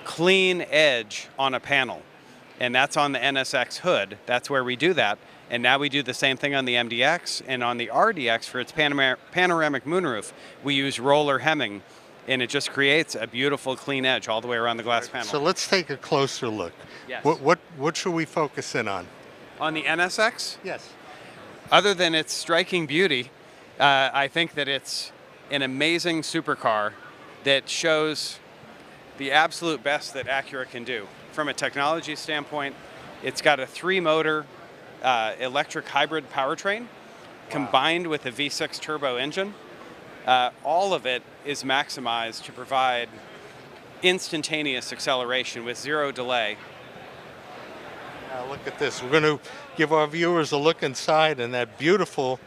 clean edge on a panel, and that's on the NSX hood. That's where we do that, and now we do the same thing on the MDX, and on the RDX for its panoramic moonroof, we use roller hemming, and it just creates a beautiful clean edge all the way around the glass panel. So let's take a closer look. Yes. What should we focus in on? On the NSX? Yes. Other than its striking beauty, I think that it's an amazing supercar that shows the absolute best that Acura can do. From a technology standpoint, it's got a 3-motor electric hybrid powertrain combined with a V6 turbo engine. All of it is maximized to provide instantaneous acceleration with 0 delay. Look at this. We're going to give our viewers a look inside in that beautiful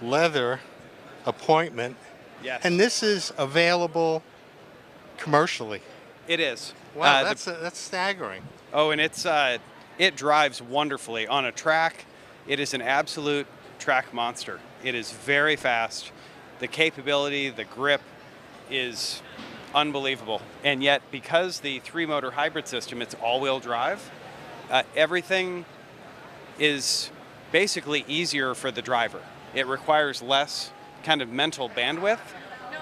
leather appointment. Yes. And this is available commercially. It is. Wow, that's staggering. Oh, and it drives wonderfully on a track. It is an absolute track monster. It is very fast. The capability, the grip is unbelievable. And yet, because the 3-motor hybrid system, it's all-wheel drive, everything is basically easier for the driver. It requires less kind of mental bandwidth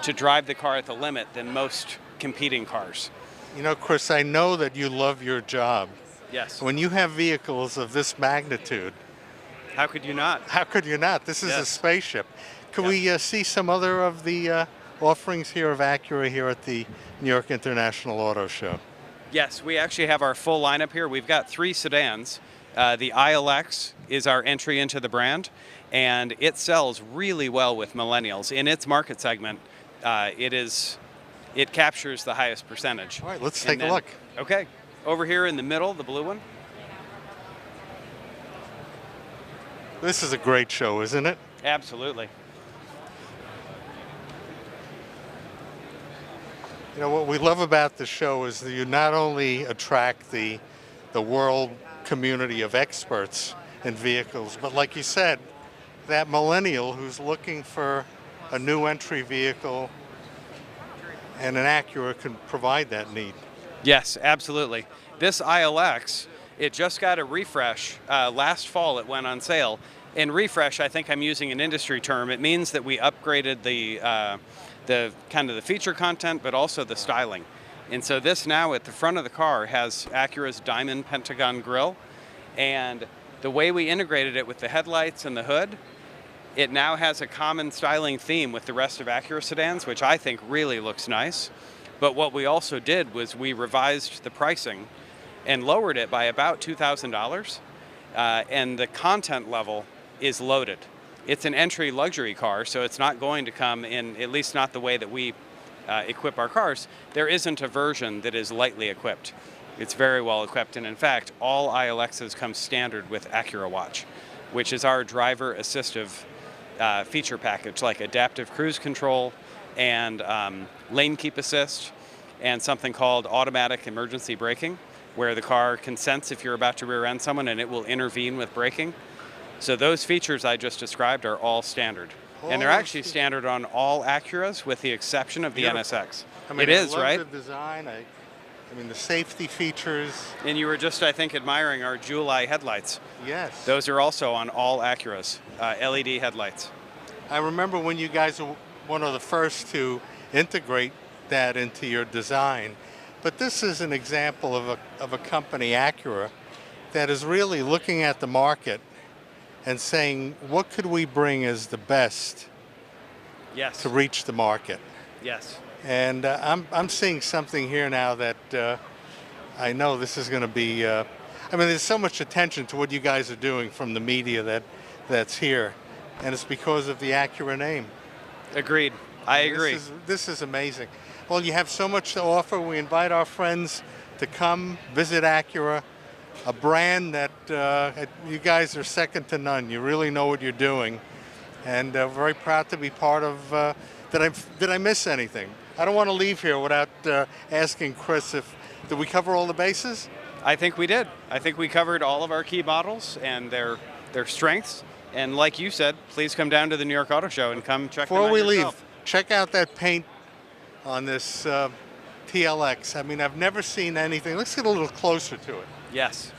to drive the car at the limit than most competing cars. You know, Chris, I know that you love your job. Yes. When you have vehicles of this magnitude, how could you not? How could you not? This is a spaceship. Could we see some other of the offerings here of Acura here at the New York International Auto Show? Yes, we actually have our full lineup here. We've got 3 sedans. The ILX is our entry into the brand, and it sells really well with millennials. In its market segment, it captures the highest percentage. All right, let's take a look. Okay, over here in the middle, the blue one. This is a great show, isn't it? Absolutely. You know, what we love about the show is that you not only attract the world community of experts in vehicles, but like you said, that millennial who's looking for a new entry vehicle, and an Acura can provide that need. Yes, absolutely. This ILX, it just got a refresh. Last fall it went on sale, And refresh, I think I'm using an industry term. It means that we upgraded the kind of the feature content, but also the styling. And so this now at the front of the car has Acura's diamond pentagon grille, and the way we integrated it with the headlights and the hood, it now has a common styling theme with the rest of Acura sedans, which I think really looks nice. But what we also did was we revised the pricing and lowered it by about $2,000, and the content level is loaded. It's an entry luxury car, so it's not going to come in, at least not the way that we equip our cars. There isn't a version that is lightly equipped. It's very well equipped, and in fact, all ILXs come standard with Acura Watch, which is our driver assistive feature package, like adaptive cruise control and lane keep assist, and something called automatic emergency braking, where the car can sense if you're about to rear end someone and it will intervene with braking. So those features I just described are all standard. And they're actually standard on all Acuras with the exception of the NSX. I mean, it is, love right? the design. I mean, the safety features. And you were just, I think, admiring our Jewel Eye headlights. Yes. Those are also on all Acuras, LED headlights. I remember when you guys were one of the first to integrate that into your design. But this is an example of a company, Acura, that is really looking at the market and saying, what could we bring as the best Yes. to reach the market? Yes. And I'm seeing something here now that I know this is going to be. I mean, there's so much attention to what you guys are doing from the media that's here, and it's because of the Acura name. Agreed. I agree. This is amazing. Well, you have so much to offer. We invite our friends to come visit Acura, a brand that you guys are second to none. You really know what you're doing, and very proud to be part of. Did I miss anything? I don't want to leave here without asking Chris did we cover all the bases? I think we did. I think we covered all of our key models and their strengths. And like you said, please come down to the New York Auto Show and come check them out Before we yourself. leave, check out that paint on this TLX. I mean, I've never seen anything. Let's get a little closer to it. Yes.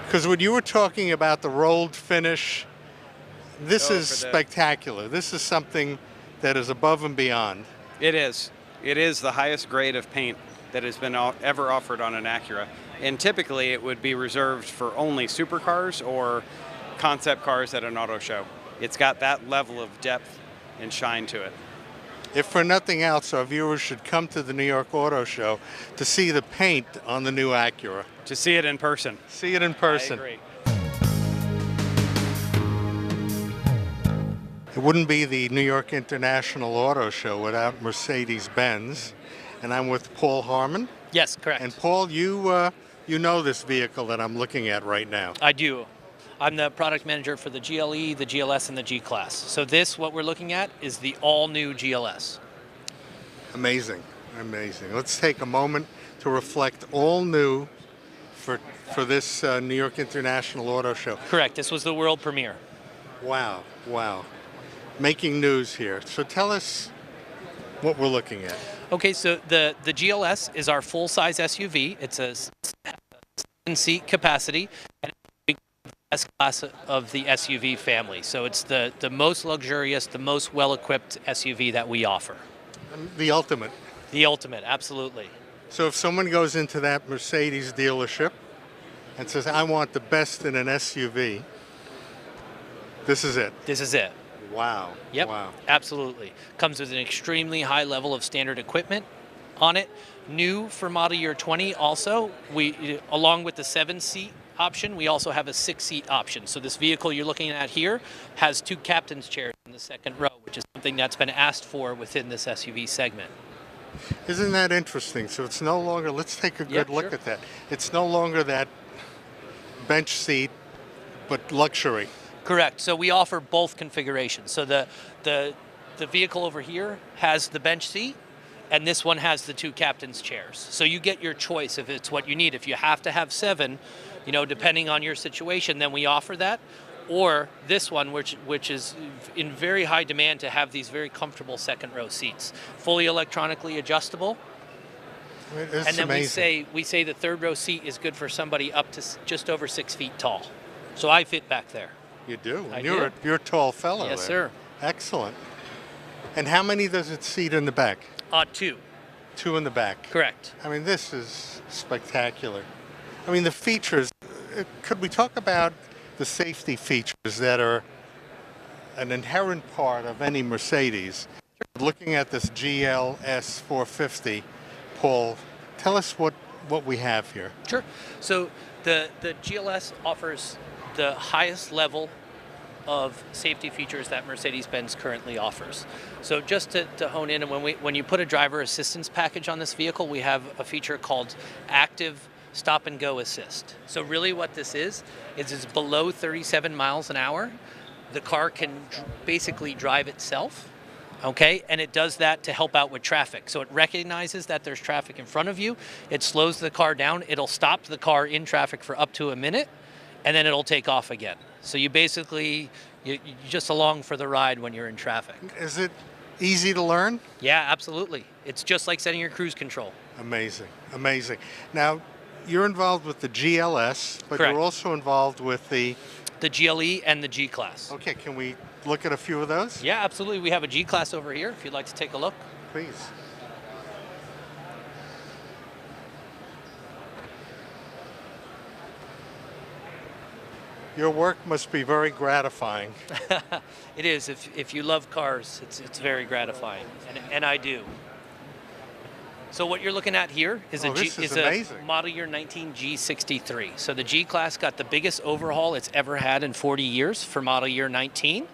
Because when you were talking about the rolled finish, this is for the- spectacular. This is something that is above and beyond. It is. It is the highest grade of paint that has been ever offered on an Acura. And typically it would be reserved for only supercars or concept cars at an auto show. It's got that level of depth and shine to it. If for nothing else, our viewers should come to the New York Auto Show to see the paint on the new Acura. To see it in person. See it in person. I agree. It wouldn't be the New York International Auto Show without Mercedes-Benz. And I'm with Paul Harmon. Yes, correct. And Paul, you know this vehicle that I'm looking at right now. I do. I'm the product manager for the GLE, the GLS, and the G-Class. So this, what we're looking at, is the all-new GLS. Amazing, amazing. Let's take a moment to reflect all new for this New York International Auto Show. Correct. This was the world premiere. Wow, wow. Making news here. So tell us what we're looking at. Okay, so the GLS is our full-size SUV. It's a 7-seat capacity, and it's the S-Class of the SUV family. So it's the most luxurious, the most well-equipped SUV that we offer. The ultimate. The ultimate, absolutely. So if someone goes into that Mercedes dealership and says, I want the best in an SUV, this is it. This is it. Wow. Yep, Wow. absolutely. Comes with an extremely high level of standard equipment on it. New for model year 20 also, we, along with the 7-seat option, we also have a 6-seat option. So this vehicle you're looking at here has 2 captain's chairs in the second row, which is something that's been asked for within this SUV segment. Isn't that interesting? So it's no longer, let's take a good look at that. It's no longer that bench seat, but luxury. Correct. So we offer both configurations. So the vehicle over here has the bench seat, and this one has the 2 captain's chairs. So you get your choice if it's what you need. If you have to have 7, you know, depending on your situation, then we offer that. Or this one, which is in very high demand to have these very comfortable second row seats, fully electronically adjustable. It's and then amazing. we say the third row seat is good for somebody up to just over 6 feet tall. So I fit back there. You do. I You're do. you're a tall fellow. Yes, there. sir. Excellent. And how many does it seat in the back? 2. 2 in the back. Correct. I mean, this is spectacular. I mean, the features. Could we talk about the safety features that are an inherent part of any Mercedes? Looking at this GLS 450, Paul, tell us what we have here. Sure. So the GLS offers the highest level of safety features that Mercedes-Benz currently offers. So just to hone in, and when you put a driver assistance package on this vehicle, we have a feature called active stop and go assist. So really what this is it's below 37 miles an hour. The car can basically drive itself. Okay, and it does that to help out with traffic. So it recognizes that there's traffic in front of you. It slows the car down. It'll stop the car in traffic for up to a minute, and then it'll take off again. So you basically, you're just along for the ride when you're in traffic. Is it easy to learn? Yeah, absolutely. It's just like setting your cruise control. Amazing, amazing. Now, you're involved with the GLS, but Correct. you're also involved with the GLE and the G-Class. Okay, can we look at a few of those? Yeah, absolutely. We have a G-Class over here if you'd like to take a look. Please. Your work must be very gratifying. It is. If you love cars, it's very gratifying, and I do. So what you're looking at here is this is a amazing. model year 19 G63. So the G-Class got the biggest overhaul it's ever had in 40 years for model year 19.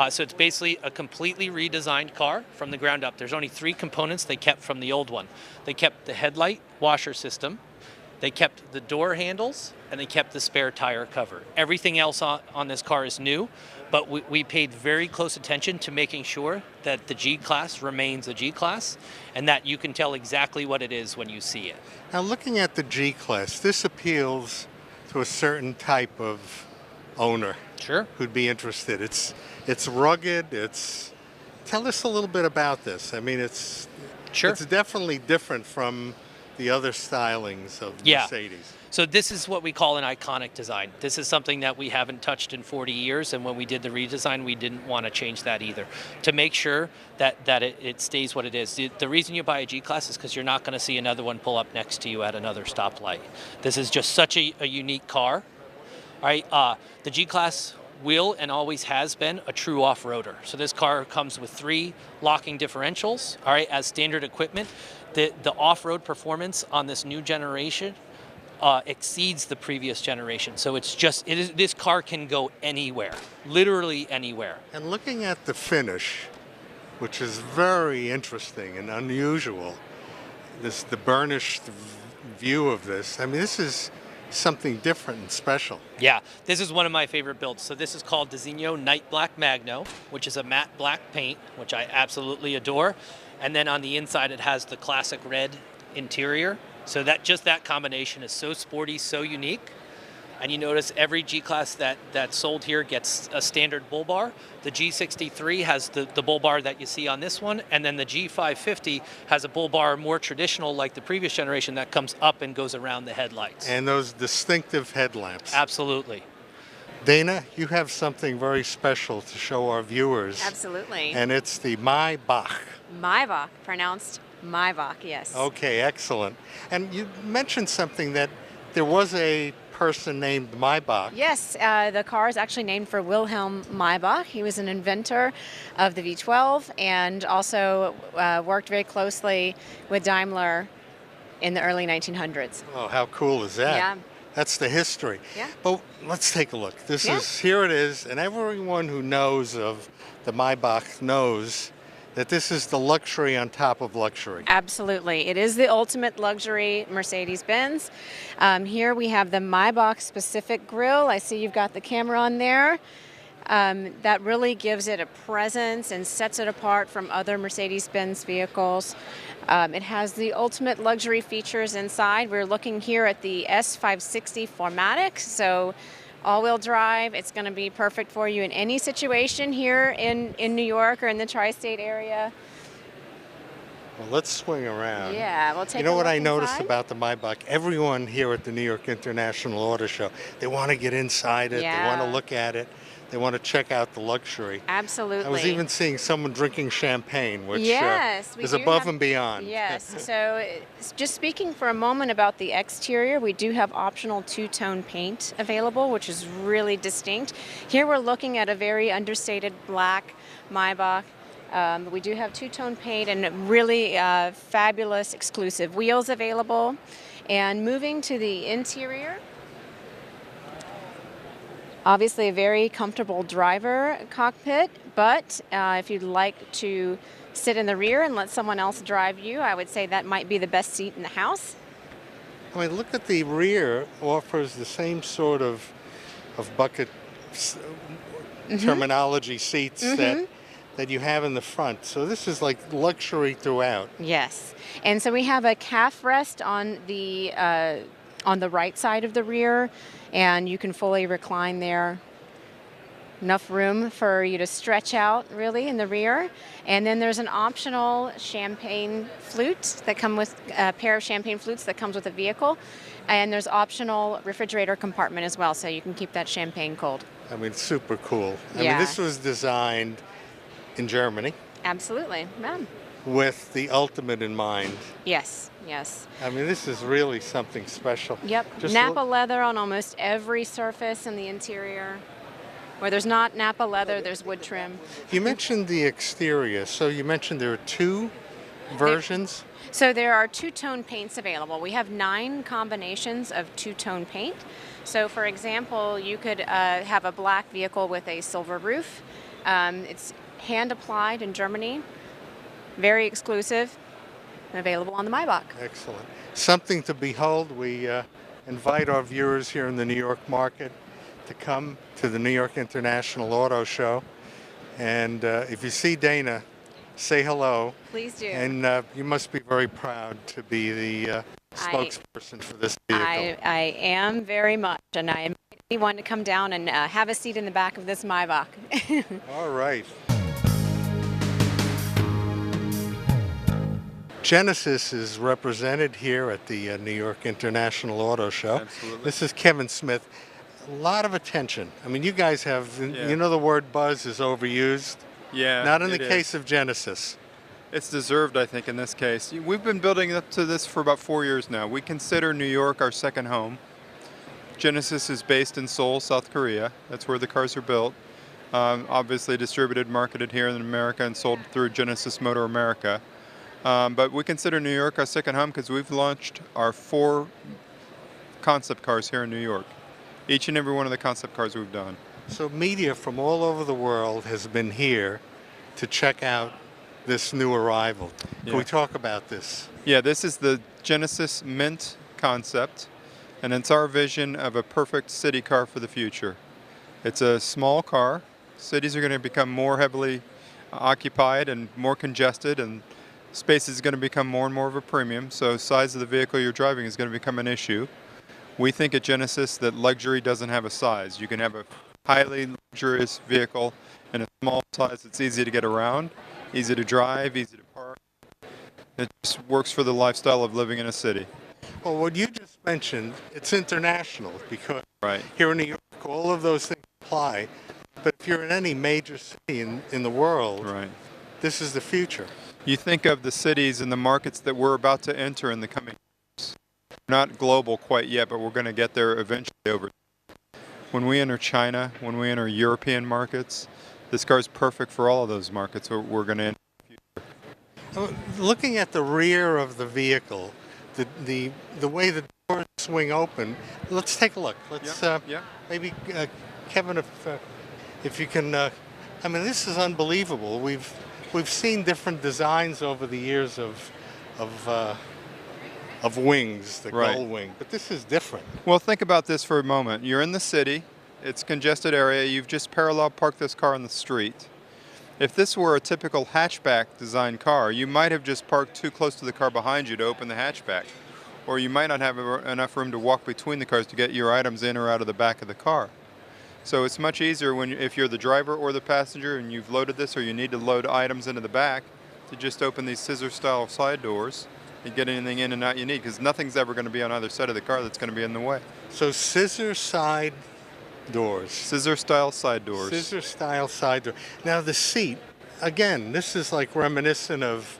So it's basically a completely redesigned car from the ground up. There's only 3 components they kept from the old one. They kept the headlight washer system, they kept the door handles, and they kept the spare tire cover. Everything else on this car is new, but we paid very close attention to making sure that the G-Class remains a G-Class and that you can tell exactly what it is when you see it. Now, looking at the G-Class, this appeals to a certain type of owner. Sure. Who'd be interested. It's rugged. Tell us a little bit about this. I mean, it's definitely different from the other stylings of Mercedes. So this is what we call an iconic design. This is something that we haven't touched in 40 years, and when we did the redesign, we didn't want to change that either, to make sure that it stays what it is. The reason you buy a G-Class is because you're not going to see another one pull up next to you at another stoplight. This is just such a unique car. All right, the G-Class will and always has been a true off-roader. So this car comes with 3 locking differentials, all right, as standard equipment. The off-road performance on this new generation exceeds the previous generation. So this car can go anywhere, literally anywhere. And looking at the finish, which is very interesting and unusual, the burnished view of this, I mean, this is something different and special. Yeah, this is one of my favorite builds. So this is called Designo Night Black Magno, which is a matte black paint, which I absolutely adore. And then on the inside, it has the classic red interior. So that combination is so sporty, so unique. And you notice every G-Class that's sold here gets a standard bull bar. The G63 has the bull bar that you see on this one, and then the G550 has a bull bar more traditional like the previous generation that comes up and goes around the headlights. And those distinctive headlamps. Absolutely. Dana, you have something very special to show our viewers. Absolutely. And it's the Maybach. Maybach, pronounced Maybach, yes. Okay, excellent. And you mentioned something that there was a person named Maybach. Yes, the car is actually named for Wilhelm Maybach. He was an inventor of the V12 and also worked very closely with Daimler in the early 1900s. Oh, how cool is that? Yeah. That's the history. Yeah. But let's take a look. Here it is, and everyone who knows of the Maybach knows that this is the luxury on top of luxury. Absolutely. It is the ultimate luxury Mercedes-Benz. Here we have the Maybach specific grille. I see you've got the camera on there. That really gives it a presence and sets it apart from other Mercedes-Benz vehicles. It has the ultimate luxury features inside. We're looking here at the S560 4MATIC, so all-wheel drive. It's going to be perfect for you in any situation here in New York or in the tri-state area. Well, let's swing around. Yeah, we'll take You know a what look I noticed inside. about the Maybach? Everyone here at the New York International Auto Show, they want to get inside it. They want to Yeah. look at it. They want to check out the luxury. Absolutely. I was even seeing someone drinking champagne, which Yes, we is do above have- and beyond. Yes. So, just speaking for a moment about the exterior, we do have optional two-tone paint available, which is really distinct. Here we're looking at a very understated black Maybach. We do have two-tone paint and really fabulous exclusive wheels available. And moving to the interior, obviously a very comfortable driver cockpit, but if you'd like to sit in the rear and let someone else drive you, I would say that might be the best seat in the house. I mean, look at the rear, offers the same sort of bucket terminology seats that you have in the front. So this is like luxury throughout. Yes, and so we have a calf rest on the right side of the rear, and you can fully recline there. Enough room for you to stretch out really in the rear. And then there's an optional champagne flute that come with a pair of champagne flutes that comes with the vehicle. And there's optional refrigerator compartment as well, so you can keep that champagne cold. I mean, super cool. I Yeah. mean, this was designed in Germany Absolutely. Yeah. with the ultimate in mind. Yes, yes. I mean, this is really something special. Yep. Just Napa look- leather on almost every surface in the interior. Where there's not Napa leather, there's wood trim. You mentioned the exterior, so you mentioned there are two versions. So there are two-tone paints available. We have 9 combinations of two-tone paint. So for example, you could have a black vehicle with a silver roof. It's hand-applied in Germany, very exclusive, and available on the Maybach. Excellent. Something to behold. We invite our viewers here in the New York market to come to the New York International Auto Show. And if you see Dana, say hello. Please do. And you must be very proud to be the spokesperson for this vehicle. I am very much, and I invite anyone to come down and have a seat in the back of this Maybach. All right. Genesis is represented here at the New York International Auto Show. Absolutely. This is Kevin Smith. A lot of attention. I mean, you guys have, you know, the word buzz is overused. Yeah. Not in the it case is. of Genesis. It's deserved, I think, in this case. We've been building up to this for about 4 years now. We consider New York our second home. Genesis is based in Seoul, South Korea. That's where the cars are built. Obviously distributed, marketed here in America and sold through Genesis Motor America. But we consider New York our second home because we've launched our 4 concept cars here in New York. Each and every one of the concept cars we've done. So media from all over the world has been here to check out this new arrival. Can Yeah. we talk about this? Yeah, this is the Genesis Mint concept, and it's our vision of a perfect city car for the future. It's a small car. Cities are going to become more heavily occupied and more congested, and space is going to become more and more of a premium, so size of the vehicle you're driving is going to become an issue. We think at Genesis that luxury doesn't have a size. You can have a highly luxurious vehicle in a small size that's easy to get around, easy to drive, easy to park. It just works for the lifestyle of living in a city. Well, what you just mentioned, it's international because Right. here in New York, all of those things apply. But if you're in any major city in the world, Right. this is the future. You think of the cities and the markets that we're about to enter in the coming years. We're not global quite yet, but we're going to get there eventually over. When we enter China, when we enter European markets, this car is perfect for all of those markets we're going to enter. Looking at the rear of the vehicle, the way the doors swing open, let's take a look. Let's Yeah. maybe Kevin, if you can. I mean, this is unbelievable. We've seen different designs over the years of wings, the Right. gull wing, but this is different. Well, think about this for a moment. You're in the city, it's a congested area, you've just parallel parked this car on the street. If this were a typical hatchback design car, you might have just parked too close to the car behind you to open the hatchback. Or you might not have enough room to walk between the cars to get your items in or out of the back of the car. So it's much easier if you're the driver or the passenger and you've loaded this or you need to load items into the back, to just open these scissor-style side doors and get anything in and out you need, because nothing's ever going to be on either side of the car that's going to be in the way. So scissor side doors. Scissor-style side doors. Scissor style side door. Now the seat, again, this is like reminiscent of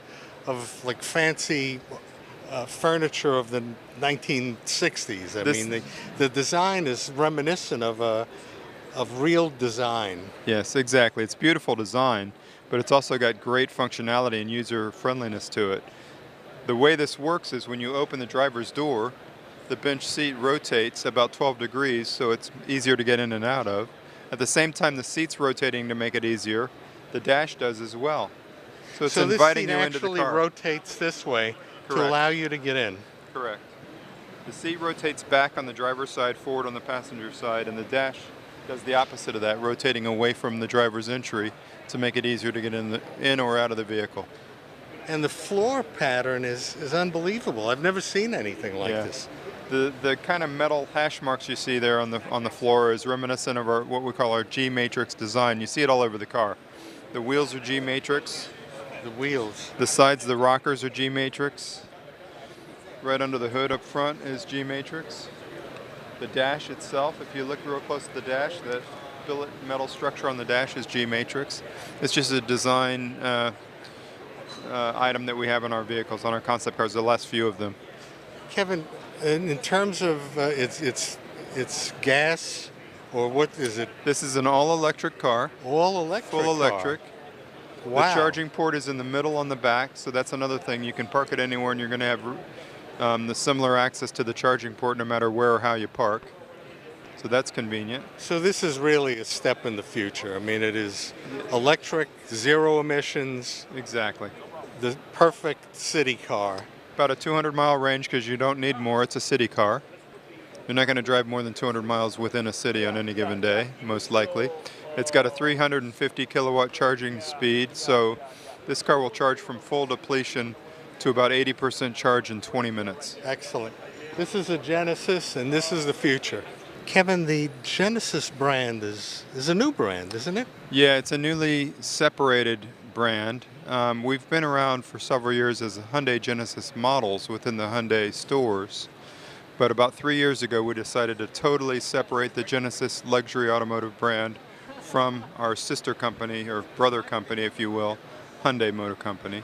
like fancy furniture of the 1960s. I mean, the design is reminiscent of real design. Yes, exactly. It's beautiful design, but it's also got great functionality and user friendliness to it. The way this works is when you open the driver's door, the bench seat rotates about 12 degrees, so it's easier to get in and out of. At the same time, the seat's rotating to make it easier. The dash does as well. So it's inviting you into the car. So this seat actually rotates this way to allow you to get in. Correct. The seat rotates back on the driver's side, forward on the passenger side, and the dash does the opposite of that, rotating away from the driver's entry to make it easier to get in or out of the vehicle. And the floor pattern is unbelievable. I've never seen anything like this. The kind of metal hash marks you see there on the floor is reminiscent of what we call our G matrix design. You see it all over the car. The wheels are G matrix. The wheels. The sides of the rockers are G matrix. Right under the hood up front is G matrix. The dash itself, if you look real close at the dash, that billet metal structure on the dash is G matrix. It's just a design item that we have in our vehicles, on our concept cars, the last few of them. Kevin, in terms of it's gas, or what is it? This is an all-electric car. All-electric Full electric. Wow. The charging port is in the middle on the back, so that's another thing. You can park it anywhere and you're going to have the similar access to the charging port no matter where or how you park. So that's convenient. So this is really a step in the future. I mean, it is electric, zero emissions. Exactly. The perfect city car. About a 200-mile range because you don't need more. It's a city car. You're not going to drive more than 200 miles within a city on any given day, most likely. It's got a 350 kilowatt charging speed, so this car will charge from full depletion to about 80% charge in 20 minutes. Excellent. This is a Genesis, and this is the future. Kevin, the Genesis brand is a new brand, isn't it? Yeah, it's a newly separated brand. We've been around for several years as Hyundai Genesis models within the Hyundai stores. But about 3 years ago, we decided to totally separate the Genesis luxury automotive brand from our sister company, or brother company, if you will, Hyundai Motor Company.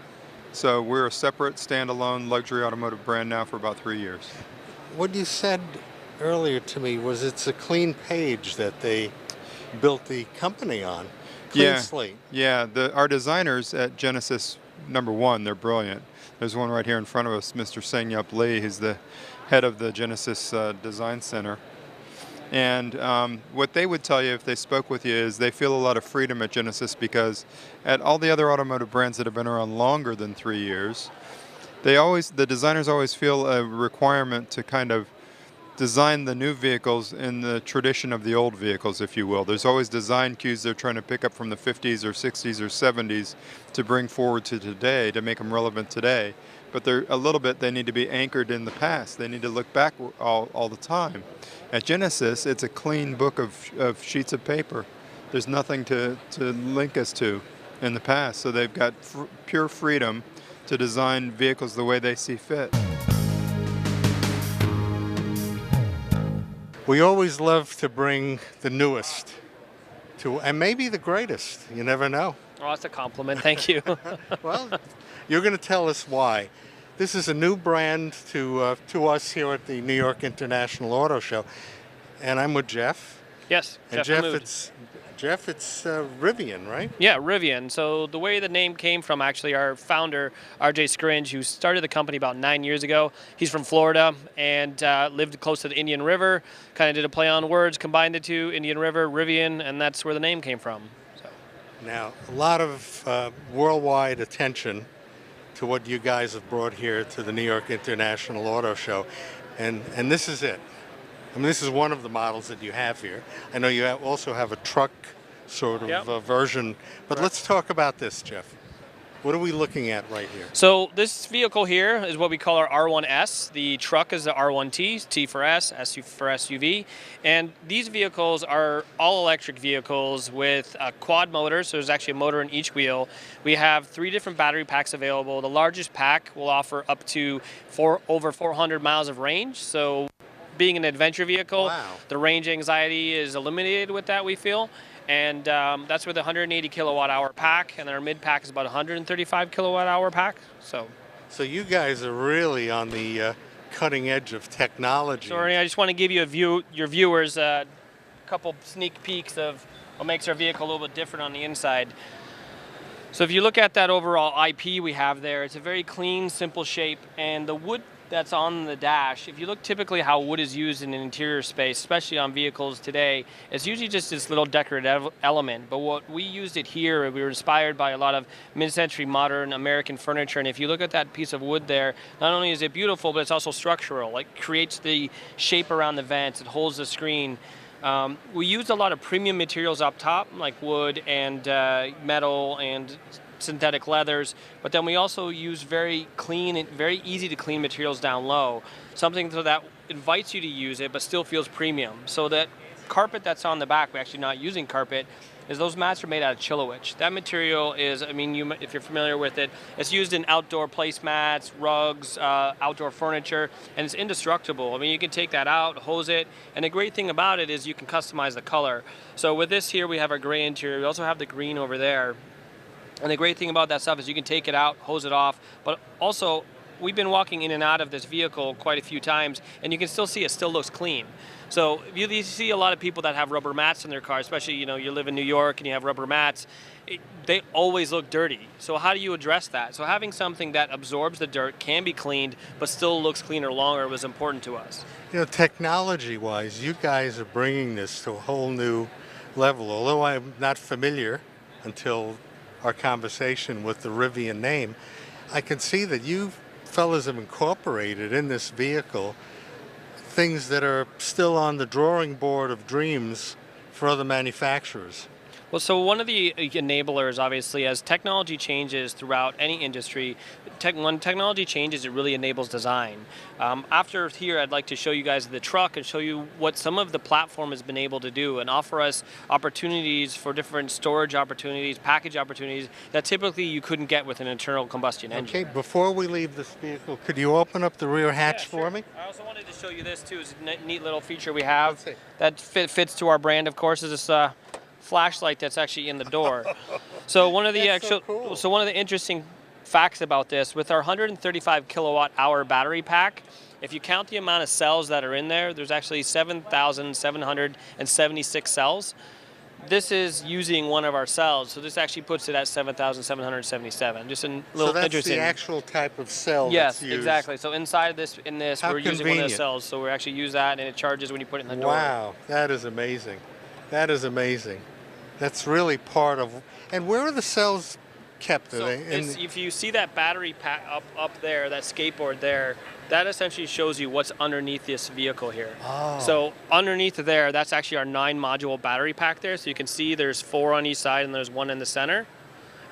So we're a separate, standalone luxury automotive brand now for about 3 years. What you said earlier to me was it's a clean page that they built the company on. Clean slate. Yeah, our designers at Genesis, number one, they're brilliant. There's one right here in front of us, Mr. Sang-Yup Lee. He's the head of the Genesis Design Center. And what they would tell you if they spoke with you is they feel a lot of freedom at Genesis, because at all the other automotive brands that have been around longer than 3 years, the designers always feel a requirement to kind of design the new vehicles in the tradition of the old vehicles, if you will. There's always design cues they're trying to pick up from the 50s or 60s or 70s to bring forward to today, to make them relevant today. But they need to be anchored in the past. They need to look back all the time. At Genesis, it's a clean book of sheets of paper. There's nothing to link us to in the past. So they've got pure freedom to design vehicles the way they see fit. We always love to bring the newest and maybe the greatest. You never know. Oh, that's a compliment. Thank you. Well, you're going to tell us why. This is a new brand to us here at the New York International Auto Show, and I'm with Jeff. Yes, and Jeff, it's Rivian, right? Yeah, Rivian. So the way the name came from, actually, our founder, R.J. Scringe, who started the company about 9 years ago. He's from Florida and lived close to the Indian River. Kind of did a play on words, combined the two, Indian River, Rivian, and that's where the name came from. So. Now, a lot of worldwide attention to what you guys have brought here to the New York International Auto Show, and this is it. I mean, this is one of the models that you have here. I know you also have a truck sort of version, but let's talk about this, Jeff. What are we looking at right here? So this vehicle here is what we call our R1S. The truck is the R1T, T for S, S for SUV. And these vehicles are all electric vehicles with a quad motor, so there's actually a motor in each wheel. We have 3 different battery packs available. The largest pack will offer up to over 400 miles of range. So being an adventure vehicle, Wow. the range anxiety is eliminated with that, we feel. And that's with a 180 kilowatt hour pack, and our mid pack is about 135 kilowatt hour pack. So you guys are really on the cutting edge of technology. So Ernie, I just want to give you your viewers a couple sneak peeks of what makes our vehicle a little bit different on the inside. So if you look at that overall IP we have there, it's a very clean, simple shape, and the wood that's on the dash, if you look typically how wood is used in an interior space, especially on vehicles today, it's usually just this little decorative element. But what we used it here, we were inspired by a lot of mid-century modern American furniture. And if you look at that piece of wood there, not only is it beautiful, but it's also structural. It creates the shape around the vents, it holds the screen. We used a lot of premium materials up top, like wood and metal and synthetic leathers, but then we also use very clean and very easy to clean materials down low, something so that invites you to use it but still feels premium. So that carpet that's on the back, we're actually not using carpet, is those mats are made out of Chilowich. That material is, I mean, if you're familiar with it, it's used in outdoor placemats, rugs, outdoor furniture, and it's indestructible. I mean, you can take that out, hose it, and the great thing about it is you can customize the color. So with this here, we have our gray interior, we also have the green over there. And the great thing about that stuff is you can take it out, hose it off, but also we've been walking in and out of this vehicle quite a few times, and you can still see it still looks clean. So you see a lot of people that have rubber mats in their car, especially, you know, you live in New York and you have rubber mats, they always look dirty. So how do you address that? So having something that absorbs the dirt, can be cleaned, but still looks cleaner longer was important to us. You know, technology-wise, you guys are bringing this to a whole new level. Although I'm not familiar until our conversation with the Rivian name, I can see that you fellas have incorporated in this vehicle things that are still on the drawing board of dreams for other manufacturers. Well, so one of the enablers, obviously, as technology changes throughout any industry, when technology changes, it really enables design. After here, I'd like to show you guys the truck and show you what some of the platform has been able to do and offer us opportunities for different storage opportunities, package opportunities that typically you couldn't get with an internal combustion engine. Okay, before we leave this vehicle, could you open up the rear hatch for me? I also wanted to show you this, too. It's a neat little feature we have that fits to our brand, of course, is this flashlight that's actually in the door. So one of the one of the interesting facts about this, with our 135 kilowatt hour battery pack, if you count the amount of cells that are in there, there's actually 7,776 cells. This is using one of our cells, so this actually puts it at 7,777. Just a little interesting. So that's the actual type of cell yes, that's used. Exactly. So inside this, we're using one of the cells, so we actually use that, and it charges when you put it in the door. Wow, that is amazing. That is amazing. That's really part of. And where are the cells kept? So if you see that battery pack up there, that skateboard there, that essentially shows you what's underneath this vehicle here. Oh. So underneath there, that's actually our 9-module battery pack there. So you can see there's 4 on each side and there's 1 in the center.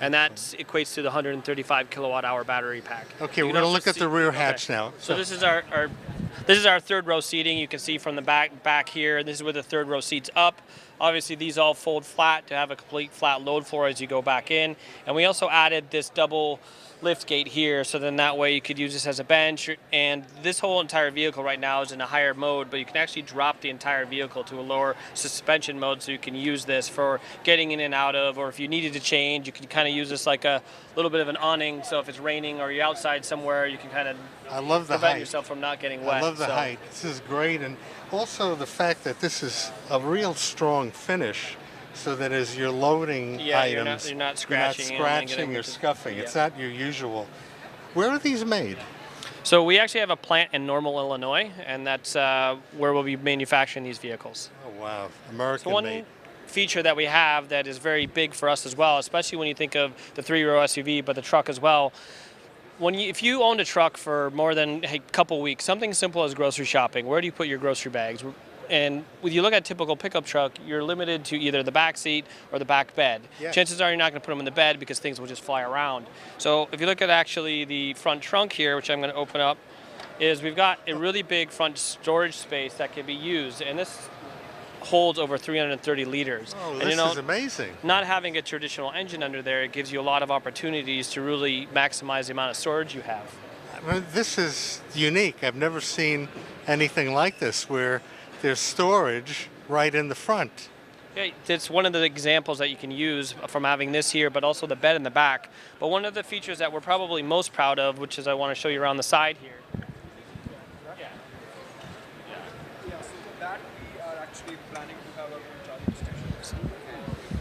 And that equates to the 135 kilowatt hour battery pack. Okay, we're going to look at the rear hatch now. So this is our third row seating. You can see from the back here. This is where the third row seats up. Obviously, these all fold flat to have a complete flat load floor as you go back in. And we also added this double lift gate here, so then that way you could use this as a bench. And this whole entire vehicle right now is in a higher mode, but you can actually drop the entire vehicle to a lower suspension mode, so you can use this for getting in and out of, or if you needed to change, you can kind of use this like a little bit of an awning, so if it's raining or you're outside somewhere, you can kind of prevent yourself from not getting wet. I love the height. This is great, and also the fact that this is a real strong finish, so that as you're loading items, you're not scratching or scuffing. Yeah. It's not your usual. Where are these made? So we actually have a plant in Normal, Illinois, and that's where we'll be manufacturing these vehicles. Oh wow, American made. Feature that we have that is very big for us as well, especially when you think of the 3-row SUV, but the truck as well. If you owned a truck for more than a couple weeks, something simple as grocery shopping, where do you put your grocery bags? And when you look at a typical pickup truck, you're limited to either the back seat or the back bed. Yes. Chances are you're not going to put them in the bed because things will just fly around. So if you look at actually the front trunk here, which I'm going to open up, is we've got a really big front storage space that can be used, and this holds over 330 liters. Oh, and this you know, is amazing. not having a traditional engine under there, it gives you a lot of opportunities to really maximize the amount of storage you have. I mean, this is unique. I've never seen anything like this where there's storage right in the front. Yeah, it's one of the examples that you can use from having this here, but also the bed in the back. But one of the features that we're probably most proud of, which is I want to show you around the side here.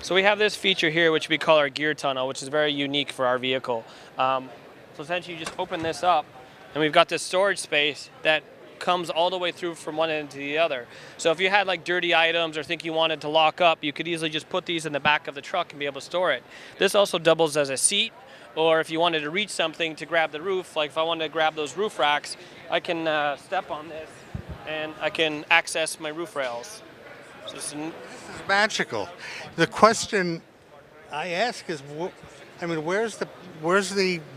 So we have this feature here, which we call our gear tunnel, which is very unique for our vehicle. So essentially you just open this up, and we've got this storage space that comes all the way through from one end to the other. So if you had like dirty items or think you wanted to lock up, you could easily just put these in the back of the truck and be able to store it. This also doubles as a seat, or if you wanted to reach something to grab the roof, like if I wanted to grab those roof racks, I can step on this and I can access my roof rails. So This is magical. The question I ask is, I mean, where's the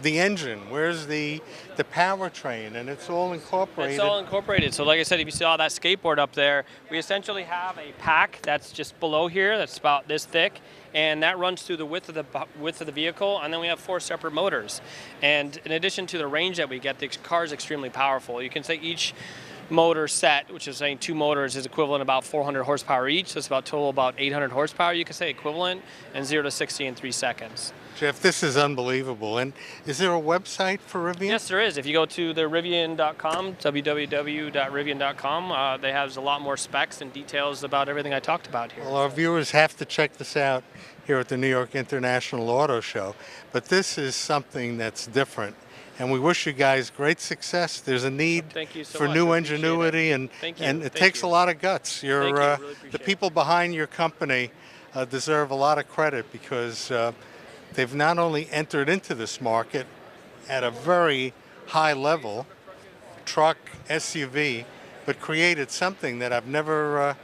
engine? Where's the powertrain? And it's all incorporated. It's all incorporated. So like I said, if you saw that skateboard up there, we essentially have a pack that's just below here that's about this thick, and that runs through the width of the vehicle, and then we have 4 separate motors. And in addition to the range that we get, the car is extremely powerful. You can say each motor set, which is saying 2 motors, is equivalent about 400 horsepower each. So it's about total about 800 horsepower, you could say, equivalent, and 0 to 60 in 3 seconds. Jeff, this is unbelievable. And is there a website for Rivian? Yes, there is. If you go to the Rivian.com, www.rivian.com, they have a lot more specs and details about everything I talked about here. Well, our viewers have to check this out here at the New York International Auto Show. But this is something that's different. And we wish you guys great success. There's a need Thank you so for much. new I appreciate ingenuity, it. and Thank you. and it Thank takes you. a lot of guts. Thank you. Really The appreciate people behind your company deserve a lot of credit because they've not only entered into this market at a very high level, truck, SUV, but created something that I've never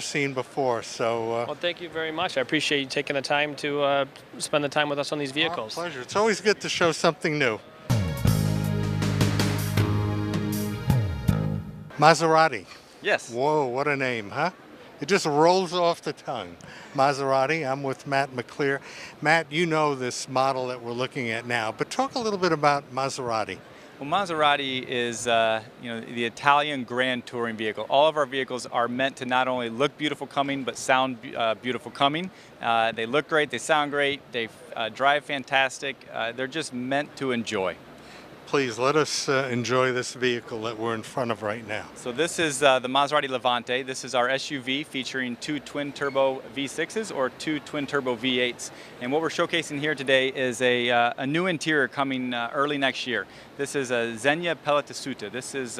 seen before. So. Well, thank you very much. I appreciate you taking the time to spend the time with us on these vehicles. Our pleasure. It's always good to show something new. Maserati. Yes. Whoa, what a name, huh? It just rolls off the tongue. Maserati. I'm with Matt McClear. Matt, you know this model that we're looking at now, but talk a little bit about Maserati. Well, Maserati is the Italian grand touring vehicle. All of our vehicles are meant to not only look beautiful coming, but sound beautiful coming. They look great, they sound great, they drive fantastic. They're just meant to enjoy. Please let us enjoy this vehicle that we're in front of right now. So this is the Maserati Levante. This is our SUV featuring 2 twin-turbo V6s or 2 twin-turbo V8s. And what we're showcasing here today is a new interior coming early next year. This is a Zegna Pelletasuta. This is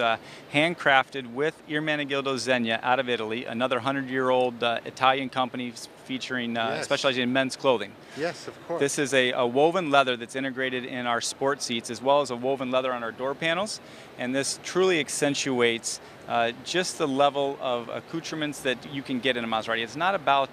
handcrafted with Ermenegildo Zegna out of Italy, another 100-year-old Italian company featuring specializing in men's clothing. Yes, of course. This is a woven leather that's integrated in our sport seats, as well as a woven leather on our door panels, and this truly accentuates just the level of accoutrements that you can get in a Maserati. It's not about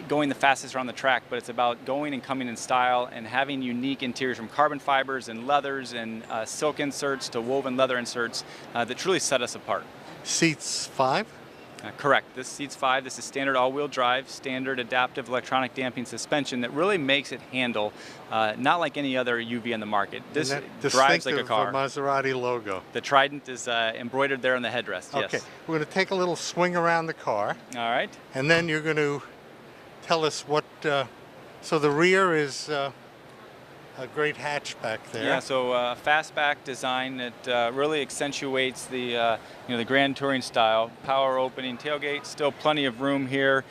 going the fastest around the track, but it's about going and coming in style and having unique interiors from carbon fibers and leathers and silk inserts to woven leather inserts that truly set us apart. Seats 5? Correct. This seats 5. This is standard all-wheel drive, standard adaptive electronic damping suspension that really makes it handle not like any other UV on the market. This drives like a car. Maserati logo. The trident is embroidered there on the headrest. Yes. Okay. We're going to take a little swing around the car. All right. And then you're going to tell us what. So the rear is a great hatchback there. Yeah, so fastback design that really accentuates the the grand touring style. Power opening tailgate, still plenty of room here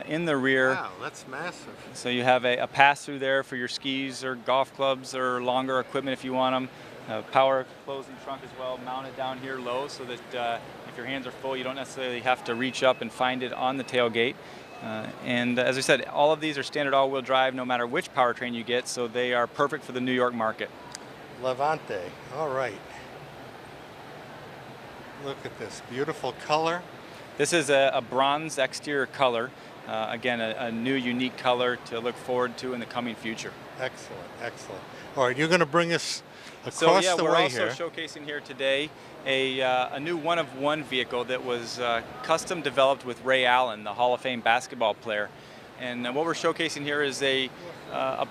in the rear. Wow, that's massive. So you have a pass-through there for your skis or golf clubs or longer equipment if you want them. Power closing trunk as well, mounted down here low so that if your hands are full, you don't necessarily have to reach up and find it on the tailgate. And as I said, all of these are standard all-wheel drive no matter which powertrain you get, so they are perfect for the New York market. Levante, all right. Look at this beautiful color. This is a bronze exterior color. Again, a new unique color to look forward to in the coming future. Excellent, excellent. All right, you're going to bring us So across yeah, the we're way also here. showcasing here today a new one-of-one vehicle that was custom developed with Ray Allen, the Hall of Fame basketball player. And what we're showcasing here is a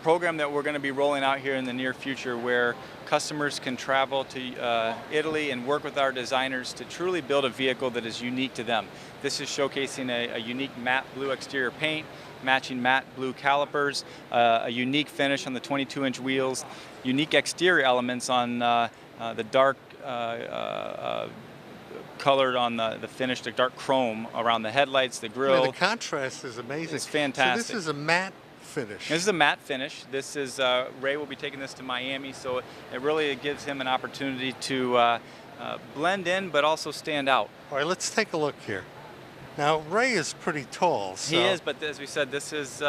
program that we're going to be rolling out here in the near future where customers can travel to Italy and work with our designers to truly build a vehicle that is unique to them. This is showcasing a unique matte blue exterior paint, matching matte blue calipers, a unique finish on the 22-inch wheels, unique exterior elements on the dark colored on the finish, the dark chrome around the headlights, the grille. Yeah, the contrast is amazing. It's fantastic. So this is a matte finish. This is a matte finish. This is Ray will be taking this to Miami, so it really gives him an opportunity to blend in, but also stand out. All right, let's take a look here. Now Ray is pretty tall. So He is, but as we said, this is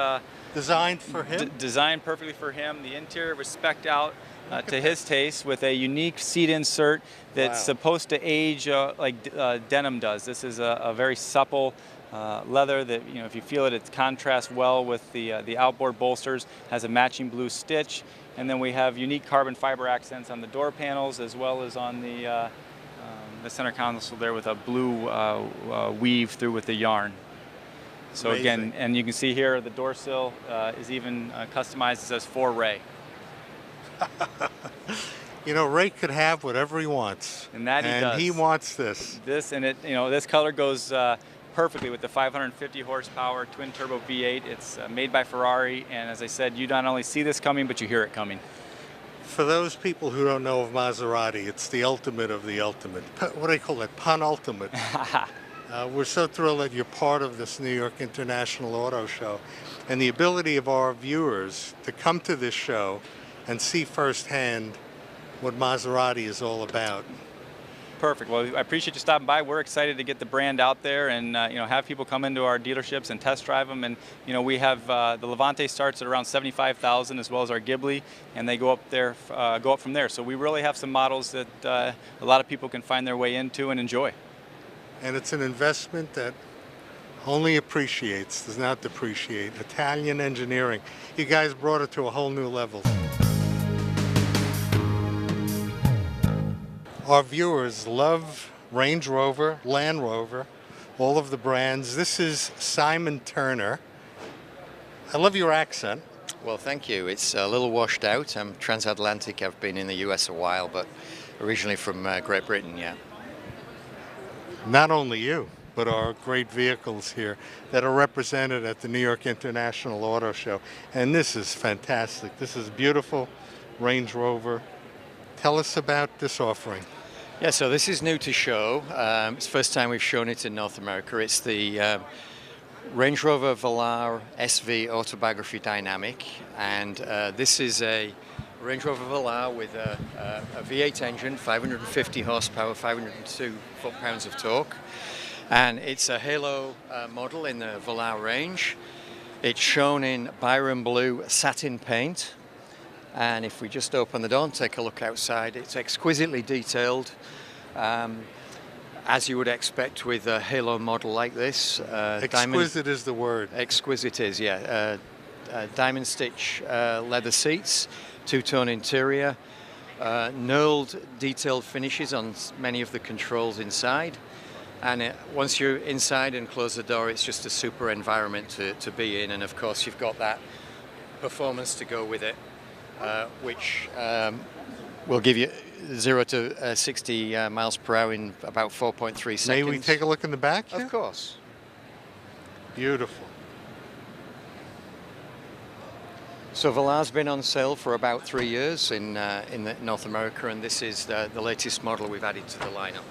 designed for him. Designed perfectly for him. The interior was spec'd out to his taste with a unique seat insert that's supposed to age like denim does. This is a very supple leather that, you know, if you feel it, it contrasts well with the outboard bolsters, has a matching blue stitch, and then we have unique carbon fiber accents on the door panels as well as on the center console there with a blue weave through with the yarn. So Amazing. again, and you can see here the door sill is even customized. It says for Ray. You know, Ray could have whatever he wants. And that he does. And he wants this. This, and it, you know, this color goes perfectly with the 550 horsepower twin turbo V8. It's made by Ferrari, and as I said, you not only see this coming, but you hear it coming. For those people who don't know of Maserati, it's the ultimate of the ultimate. What do they call it? Pun-ultimate. We're so thrilled that you're part of this New York International Auto Show, and the ability of our viewers to come to this show and see firsthand what Maserati is all about. Perfect. Well, I appreciate you stopping by. We're excited to get the brand out there and you know, have people come into our dealerships and test drive them. And you know, we have the Levante starts at around 75,000, as well as our Ghibli, and they go up there, go up from there. So we really have some models that a lot of people can find their way into and enjoy. And it's an investment that only appreciates, does not depreciate. Italian engineering. You guys brought it to a whole new level. Our viewers love Range Rover, Land Rover, all of the brands. This is Simon Turner. I love your accent. Well, thank you. It's a little washed out. I'm transatlantic. I've been in the US a while, but originally from Great Britain, yeah. Not only you, but our great vehicles here that are represented at the New York International Auto Show. And this is fantastic. This is beautiful Range Rover. Tell us about this offering. Yeah, so this is new to show. It's the first time we've shown it in North America. It's the Range Rover Velar SV Autobiography Dynamic, and this is a Range Rover Velar with a V8 engine, 550 horsepower, 502 foot-pounds of torque, and it's a halo model in the Velar range. It's shown in Byron blue satin paint, and if we just open the door and take a look outside, it's exquisitely detailed, as you would expect with a halo model like this. Exquisite is the word. Exquisite is, yeah. Diamond stitch leather seats, two-tone interior, knurled detailed finishes on many of the controls inside. And once you're inside and close the door, it's just a super environment to be in. And of course, you've got that performance to go with it, which will give you 0 to 60 miles per hour in about 4.3 seconds. May we take a look in the back? Of course. Beautiful. So Velar's been on sale for about 3 years in North America, and this is the latest model we've added to the lineup.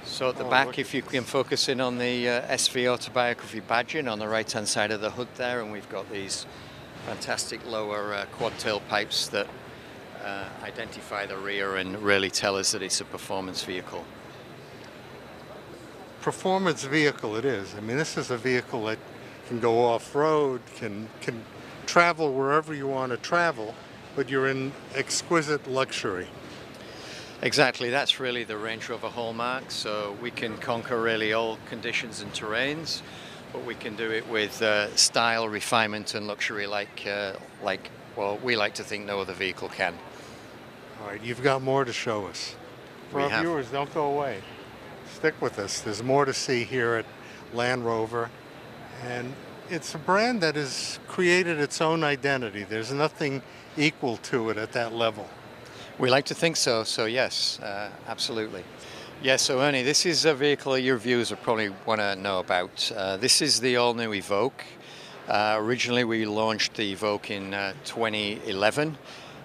So at the back, if you can focus in on the SV Autobiography badging on the right-hand side of the hood there, and we've got these fantastic lower quad-tail pipes that identify the rear and really tell us that it's a performance vehicle. Performance vehicle it is. I mean, this is a vehicle that can go off-road, can travel wherever you want to travel, but you're in exquisite luxury. Exactly, that's really the Range Rover hallmark. So we can conquer really all conditions and terrains, but we can do it with style, refinement, and luxury like well, we like to think no other vehicle can. All right, you've got more to show us. For We our have. viewers, don't go away. Stick with us. There's more to see here at Land Rover. And it's a brand that has created its own identity. There's nothing equal to it at that level. We like to think so, so yes, absolutely. Yeah, so Ernie, this is a vehicle your viewers will probably want to know about. This is the all-new Evoque. Originally we launched the Evoque in 2011.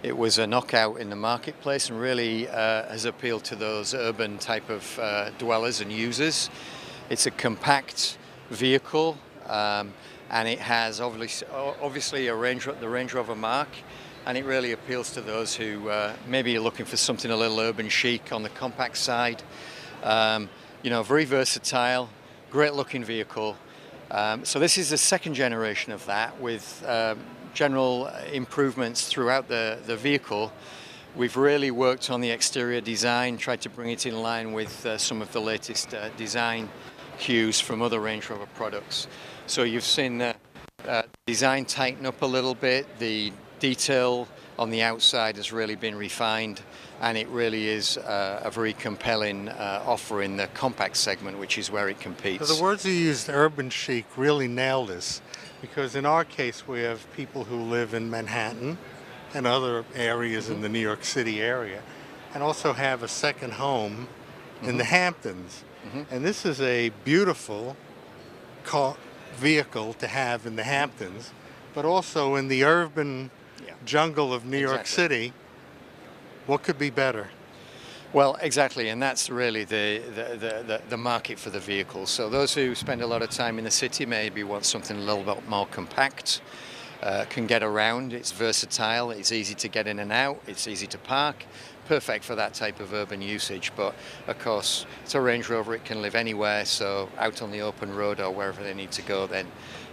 It was a knockout in the marketplace and really has appealed to those urban type of dwellers and users. It's a compact vehicle and it has obviously the Range Rover mark, and it really appeals to those who maybe are looking for something a little urban chic on the compact side. You know, very versatile, great looking vehicle. So this is the second generation of that with general improvements throughout the vehicle. We've really worked on the exterior design, tried to bring it in line with some of the latest design cues from other Range Rover products. So you've seen the design tighten up a little bit, the detail on the outside has really been refined, and it really is a very compelling offer in the compact segment, which is where it competes. So the words you used, urban chic, really nail this, because in our case we have people who live in Manhattan and other areas in the New York City area, and also have a second home in the Hamptons. And this is a beautiful vehicle to have in the Hamptons, but also in the urban jungle of New York City. What could be better? Well, exactly, and that's really the market for the vehicle. So those who spend a lot of time in the city maybe want something a little bit more compact, can get around, it's versatile, it's easy to get in and out, it's easy to park, perfect for that type of urban usage. But of course, it's a Range Rover, it can live anywhere, so out on the open road or wherever they need to go, then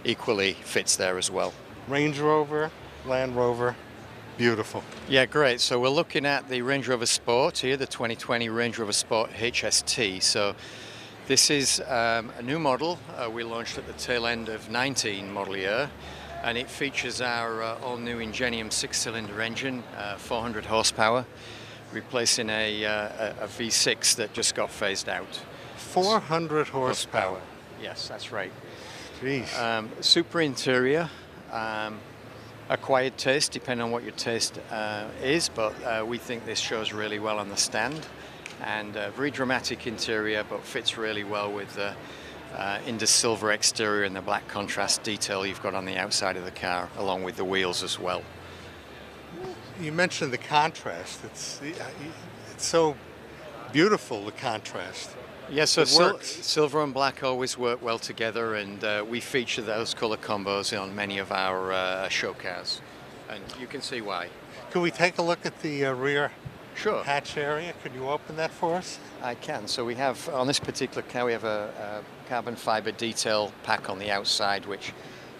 equally fits there as well. Range Rover, Land Rover, beautiful. Yeah, great. So we're looking at the Range Rover Sport here, the 2020 Range Rover Sport HST. So this is a new model. We launched at the tail end of 19 model year, and it features our all-new Ingenium 6-cylinder engine, 400 horsepower, replacing a V6 that just got phased out. 400 horsepower. Yes, that's right. Jeez. Super interior. Acquired taste, depending on what your taste is, but we think this shows really well on the stand, and very dramatic interior, but fits really well with the Indus silver exterior and the black contrast detail you've got on the outside of the car, along with the wheels as well. You mentioned the contrast. It's so beautiful, the contrast. Yeah, so It works. silver and black always work well together, and we feature those color combos on many of our show cars, and you can see why. Could we take a look at the rear Sure. hatch area? Could you open that for us? I can. So we have, on this particular car, we have a carbon fiber detail pack on the outside, which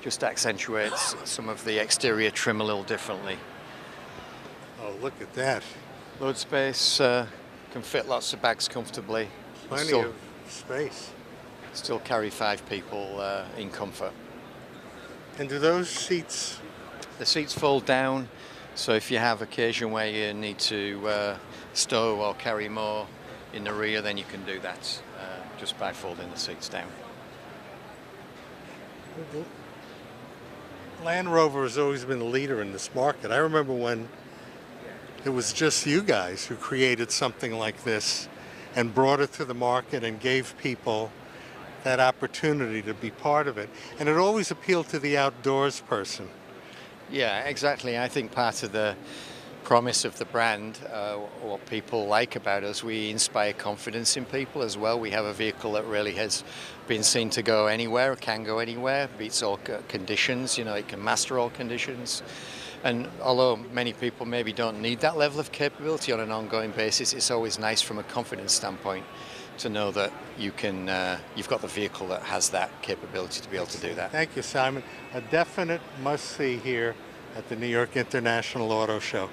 just accentuates some of the exterior trim a little differently. Oh, look at that. Load space, can fit lots of bags comfortably. Plenty Still- of space. Still carry 5 people in comfort. And do those seats... The seats fold down, so if you have occasion where you need to stow or carry more in the rear, then you can do that just by folding the seats down. Land Rover has always been the leader in this market. I remember when it was just you guys who created something like this and brought it to the market and gave people that opportunity to be part of it. And it always appealed to the outdoors person. Yeah, exactly. I think part of the promise of the brand, what people like about us, we inspire confidence in people as well. We have a vehicle that really has been seen to go anywhere, can go anywhere, beats all conditions, you know, it can master all conditions. And although many people maybe don't need that level of capability on an ongoing basis, it's always nice from a confidence standpoint to know that you can, you've got the vehicle that has that capability to be able to do that. Thank you, Simon. A definite must-see here at the New York International Auto Show.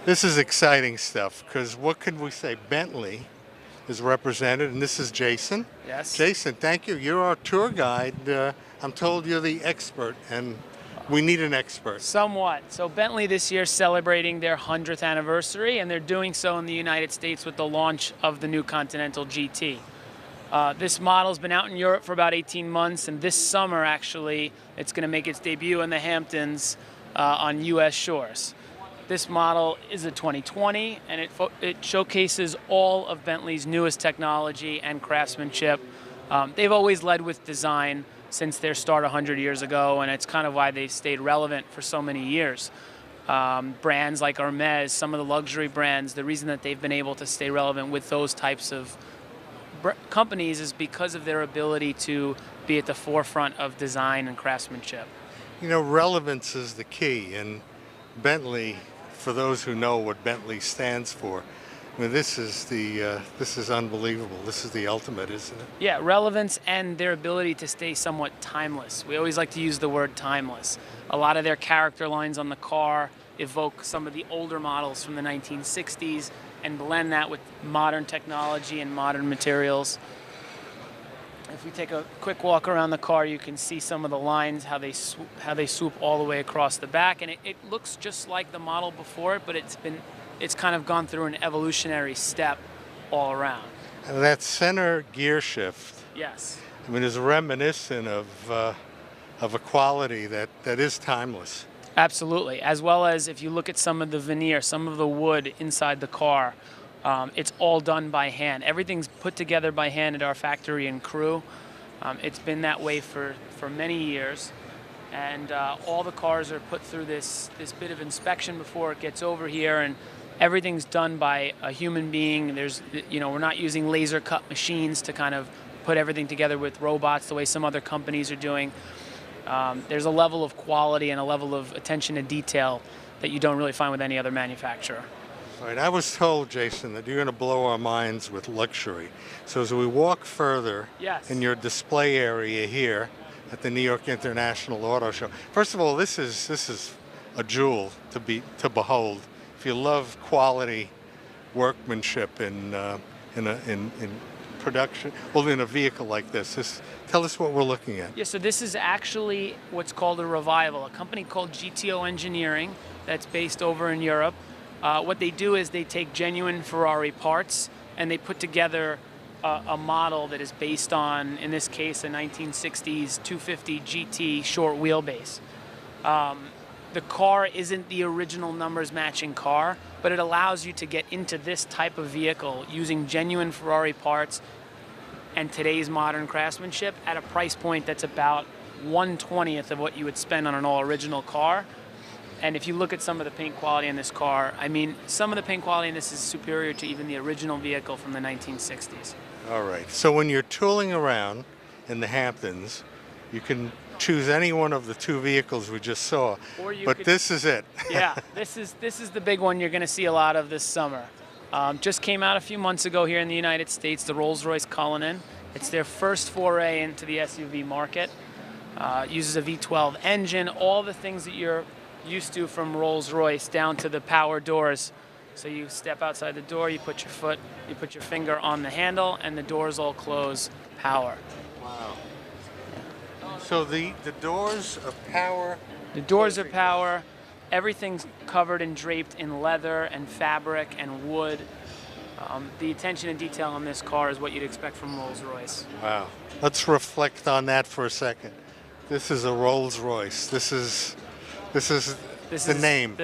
This is exciting stuff because what can we say? Bentley is represented, and this is Jason. Yes. Jason, thank you. You're our tour guide. I'm told you're the expert, and we need an expert. Somewhat. So Bentley this year is celebrating their 100th anniversary, and they're doing so in the United States with the launch of the new Continental GT. This model's been out in Europe for about 18 months, and this summer, actually, it's going to make its debut in the Hamptons on U.S. shores. This model is a 2020, and it showcases all of Bentley's newest technology and craftsmanship. They've always led with design since their start 100 years ago, and it's kind of why they've stayed relevant for so many years. Brands like Hermes, some of the luxury brands, the reason that they've been able to stay relevant with those types of companies is because of their ability to be at the forefront of design and craftsmanship. You know, relevance is the key, and Bentley, for those who know what Bentley stands for, I mean, this is unbelievable. This is the ultimate, isn't it? Yeah, relevance and their ability to stay somewhat timeless. We always like to use the word timeless. A lot of their character lines on the car evoke some of the older models from the 1960s and blend that with modern technology and modern materials. If we take a quick walk around the car, you can see some of the lines, how they swoop all the way across the back, and it looks just like the model before it, but it's kind of gone through an evolutionary step all around. And that center gear shift, Yes. I mean, is reminiscent of a quality that is timeless. Absolutely. As well as if you look at some of the veneer, some of the wood inside the car, it's all done by hand. Everything's put together by hand at our factory in Crewe. It's been that way for many years. And all the cars are put through this bit of inspection before it gets over here, and everything's done by a human being. We're not using laser cut machines to kind of put everything together with robots the way some other companies are doing. There's a level of quality and a level of attention to detail that you don't really find with any other manufacturer. All right, I was told, Jason, that you're going to blow our minds with luxury. So as we walk further Yes. in your display area here at the New York International Auto Show, first of all, this is a jewel to behold. If you love quality workmanship in production, well, in a vehicle like this, tell us what we're looking at. Yeah, so this is actually what's called a revival, a company called GTO Engineering that's based over in Europe. What they do is they take genuine Ferrari parts and they put together a model that is based on, in this case, a 1960s 250 GT short wheelbase. The car isn't the original numbers matching car, but it allows you to get into this type of vehicle using genuine Ferrari parts and today's modern craftsmanship at a price point that's about 1/20th of what you would spend on an all-original car. And if you look at some of the paint quality in this car, I mean, some of the paint quality in this is superior to even the original vehicle from the 1960s. All right, so when you're tooling around in the Hamptons, you can choose any one of the two vehicles we just saw, but this is it. Yeah, this is the big one you're going to see a lot of this summer. Just came out a few months ago here in the United States, the Rolls-Royce Cullinan. It's their first foray into the SUV market. Uses a V12 engine, all the things that you're used to from Rolls-Royce, down to the power doors. So you step outside the door, you put your finger on the handle, and the doors all close, power. Wow. So the doors are power? The doors are power. Everything's covered and draped in leather and fabric and wood. The attention and detail on this car is what you'd expect from Rolls-Royce. Wow. Let's reflect on that for a second. This is a Rolls-Royce. This is the name.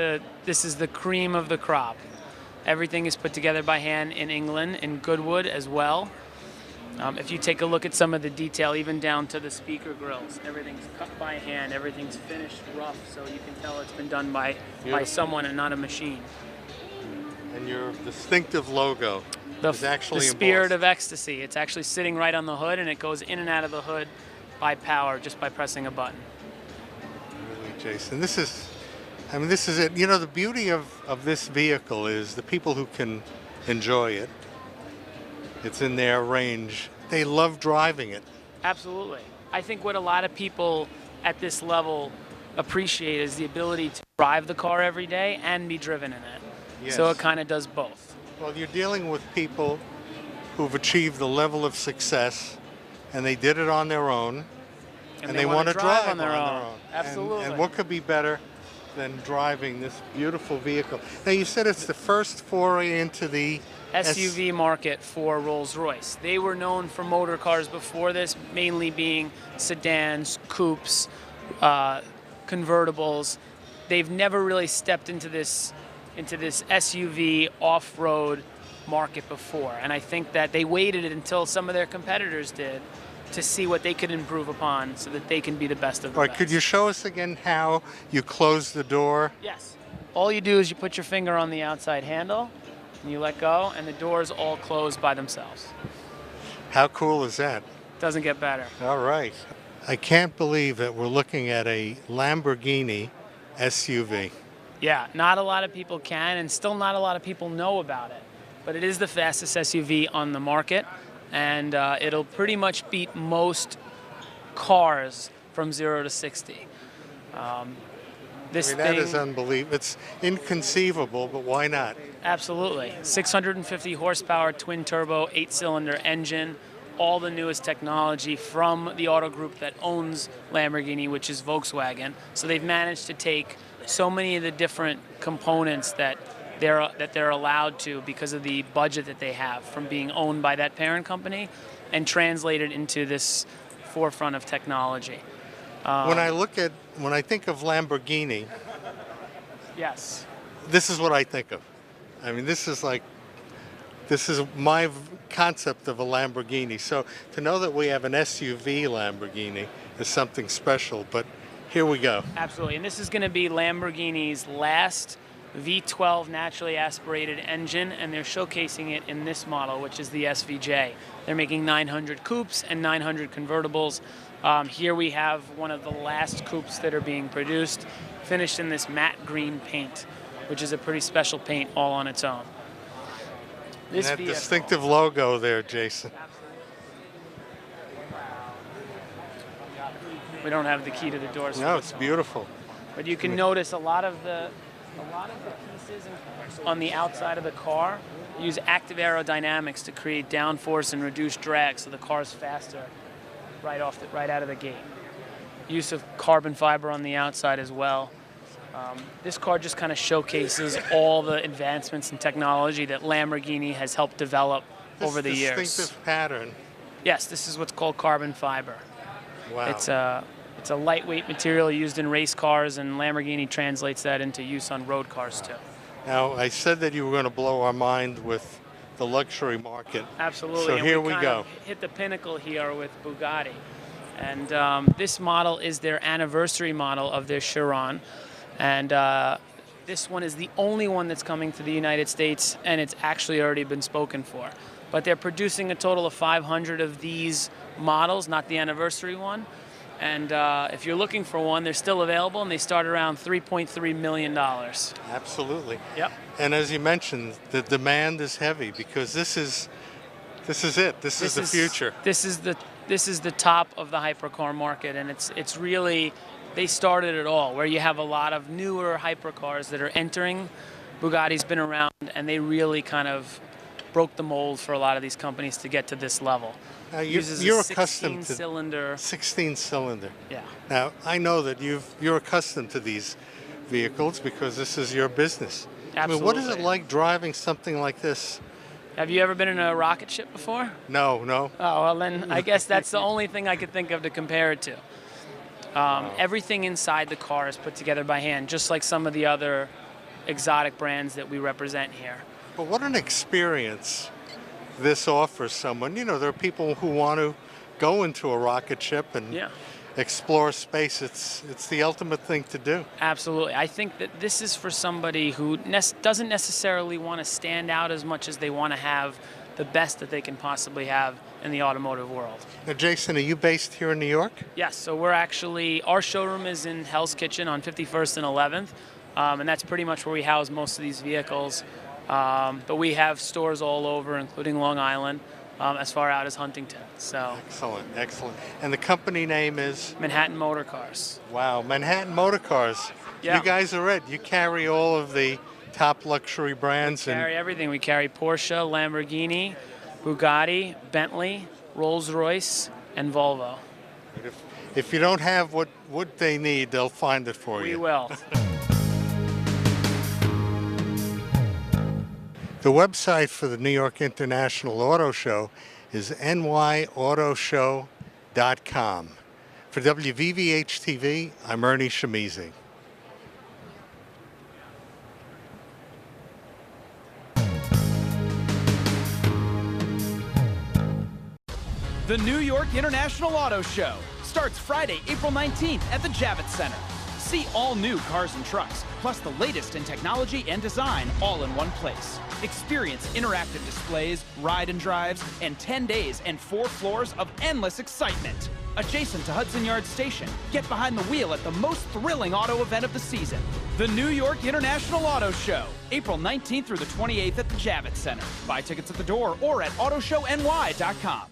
This is the cream of the crop. Everything is put together by hand in England, in Goodwood as well. If you take a look at some of the detail, even down to the speaker grills, everything's cut by hand, everything's finished rough, so you can tell it's been done by someone and not a machine. And your distinctive logo is actually the Spirit of Ecstasy. It's actually sitting right on the hood, and it goes in and out of the hood by power, just by pressing a button. Really, Jason, this is it. You know, the beauty of this vehicle is the people who can enjoy it. It's in their range. They love driving it. Absolutely. I think what a lot of people at this level appreciate is the ability to drive the car every day and be driven in it. So Yes. it kind of does both. Well, you're dealing with people who've achieved the level of success, and they did it on their own, and they want to drive on their own. Absolutely. And what could be better than driving this beautiful vehicle? Now, you said it's the first foray into the SUV market for Rolls-Royce. They were known for motor cars before this, mainly being sedans, coupes, convertibles. They've never really stepped into this SUV off-road market before, and I think that they waited until some of their competitors did to see what they could improve upon so that they can be the best of the All right, best. could you show us again how you close the door? Yes. All you do is you put your finger on the outside handle, and you let go, and the doors all close by themselves. How cool is that? Doesn't get better. All right. I can't believe that we're looking at a Lamborghini SUV. Yeah, not a lot of people can, and still not a lot of people know about it. But it is the fastest SUV on the market, and it'll pretty much beat most cars from 0 to 60. This That thing, is unbelievable. It's inconceivable, but why not? absolutely, 650 horsepower twin turbo 8-cylinder engine, all the newest technology from the auto group that owns Lamborghini, which is Volkswagen. So they've managed to take so many of the different components that they're allowed to because of the budget that they have from being owned by that parent company and translate it into this forefront of technology. When I think of Lamborghini, Yes. this is what I think of. I mean, this is my concept of a Lamborghini. So to know that we have an SUV Lamborghini is something special, but here we go. Absolutely, and this is going to be Lamborghini's last V12 naturally aspirated engine, and they're showcasing it in this model, which is the SVJ. They're making 900 coupes and 900 convertibles. Here we have one of the last coupes that are being produced, finished in this matte green paint, which is a pretty special paint all on its own. And that distinctive logo there, Jason. We don't have the key to the doors. No, it's beautiful. But you can notice a lot of the pieces on the outside of the car use active aerodynamics to create downforce and reduce drag, so the car's faster right out of the gate. Use of carbon fiber on the outside as well. This car just kind of showcases all the advancements in technology that Lamborghini has helped develop over the years. This distinctive pattern. Yes, this is what's called carbon fiber. Wow. It's a lightweight material used in race cars, and Lamborghini translates that into use on road cars too. Now, I said that you were going to blow our mind with the luxury market. Absolutely. So and here we kind go. of hit the pinnacle here with Bugatti. And this model is their anniversary model of their Chiron. And this one is the only one that's coming to the United States, and it's actually already been spoken for. But they're producing a total of 500 of these models, not the anniversary one. And if you're looking for one, they're still available, and they start around $3.3 million. Absolutely. Yep. And as you mentioned, the demand is heavy because this is it. This is the future. This is the top of the hypercar market, and it's really, they started it all, where you have a lot of newer hypercars that are entering. Bugatti's been around, and they really kind of broke the mold for a lot of these companies to get to this level. Now, Uses you're a accustomed to 16-cylinder. 16-cylinder. Yeah. Now, I know that you're accustomed to these vehicles because this is your business. Absolutely. I mean, what is it like driving something like this? Have you ever been in a rocket ship before? No. Oh, well then I guess that's the only thing I could think of to compare it to. Everything inside the car is put together by hand, just like some of the other exotic brands that we represent here. But what an experience this offers someone. You know, there are people who want to go into a rocket ship and explore space. It's the ultimate thing to do. Absolutely. I think that this is for somebody who doesn't necessarily want to stand out as much as they want to have the best that they can possibly have in the automotive world. Now, Jason, are you based here in New York? Yes, so our showroom is in Hell's Kitchen on 51st and 11th, and that's pretty much where we house most of these vehicles. But we have stores all over, including Long Island, as far out as Huntington. So Excellent. And the company name is? Manhattan Motor Cars. Wow, Manhattan Motor Cars. Yeah. You guys are it. You carry all of the top luxury brands. We carry everything. We carry Porsche, Lamborghini, Bugatti, Bentley, Rolls-Royce, and Volvo. If you don't have what they need, they'll find it for you. We will. The website for the New York International Auto Show is nyautoshow.com. For WVVH-TV, I'm Ernie Schimizzi. The New York International Auto Show starts Friday, April 19th at the Javits Center. See all new cars and trucks, plus the latest in technology and design, all in one place. Experience interactive displays, ride and drives, and 10 days and 4 floors of endless excitement. Adjacent to Hudson Yards Station, get behind the wheel at the most thrilling auto event of the season. The New York International Auto Show, April 19th through the 28th at the Javits Center. Buy tickets at the door or at autoshowny.com.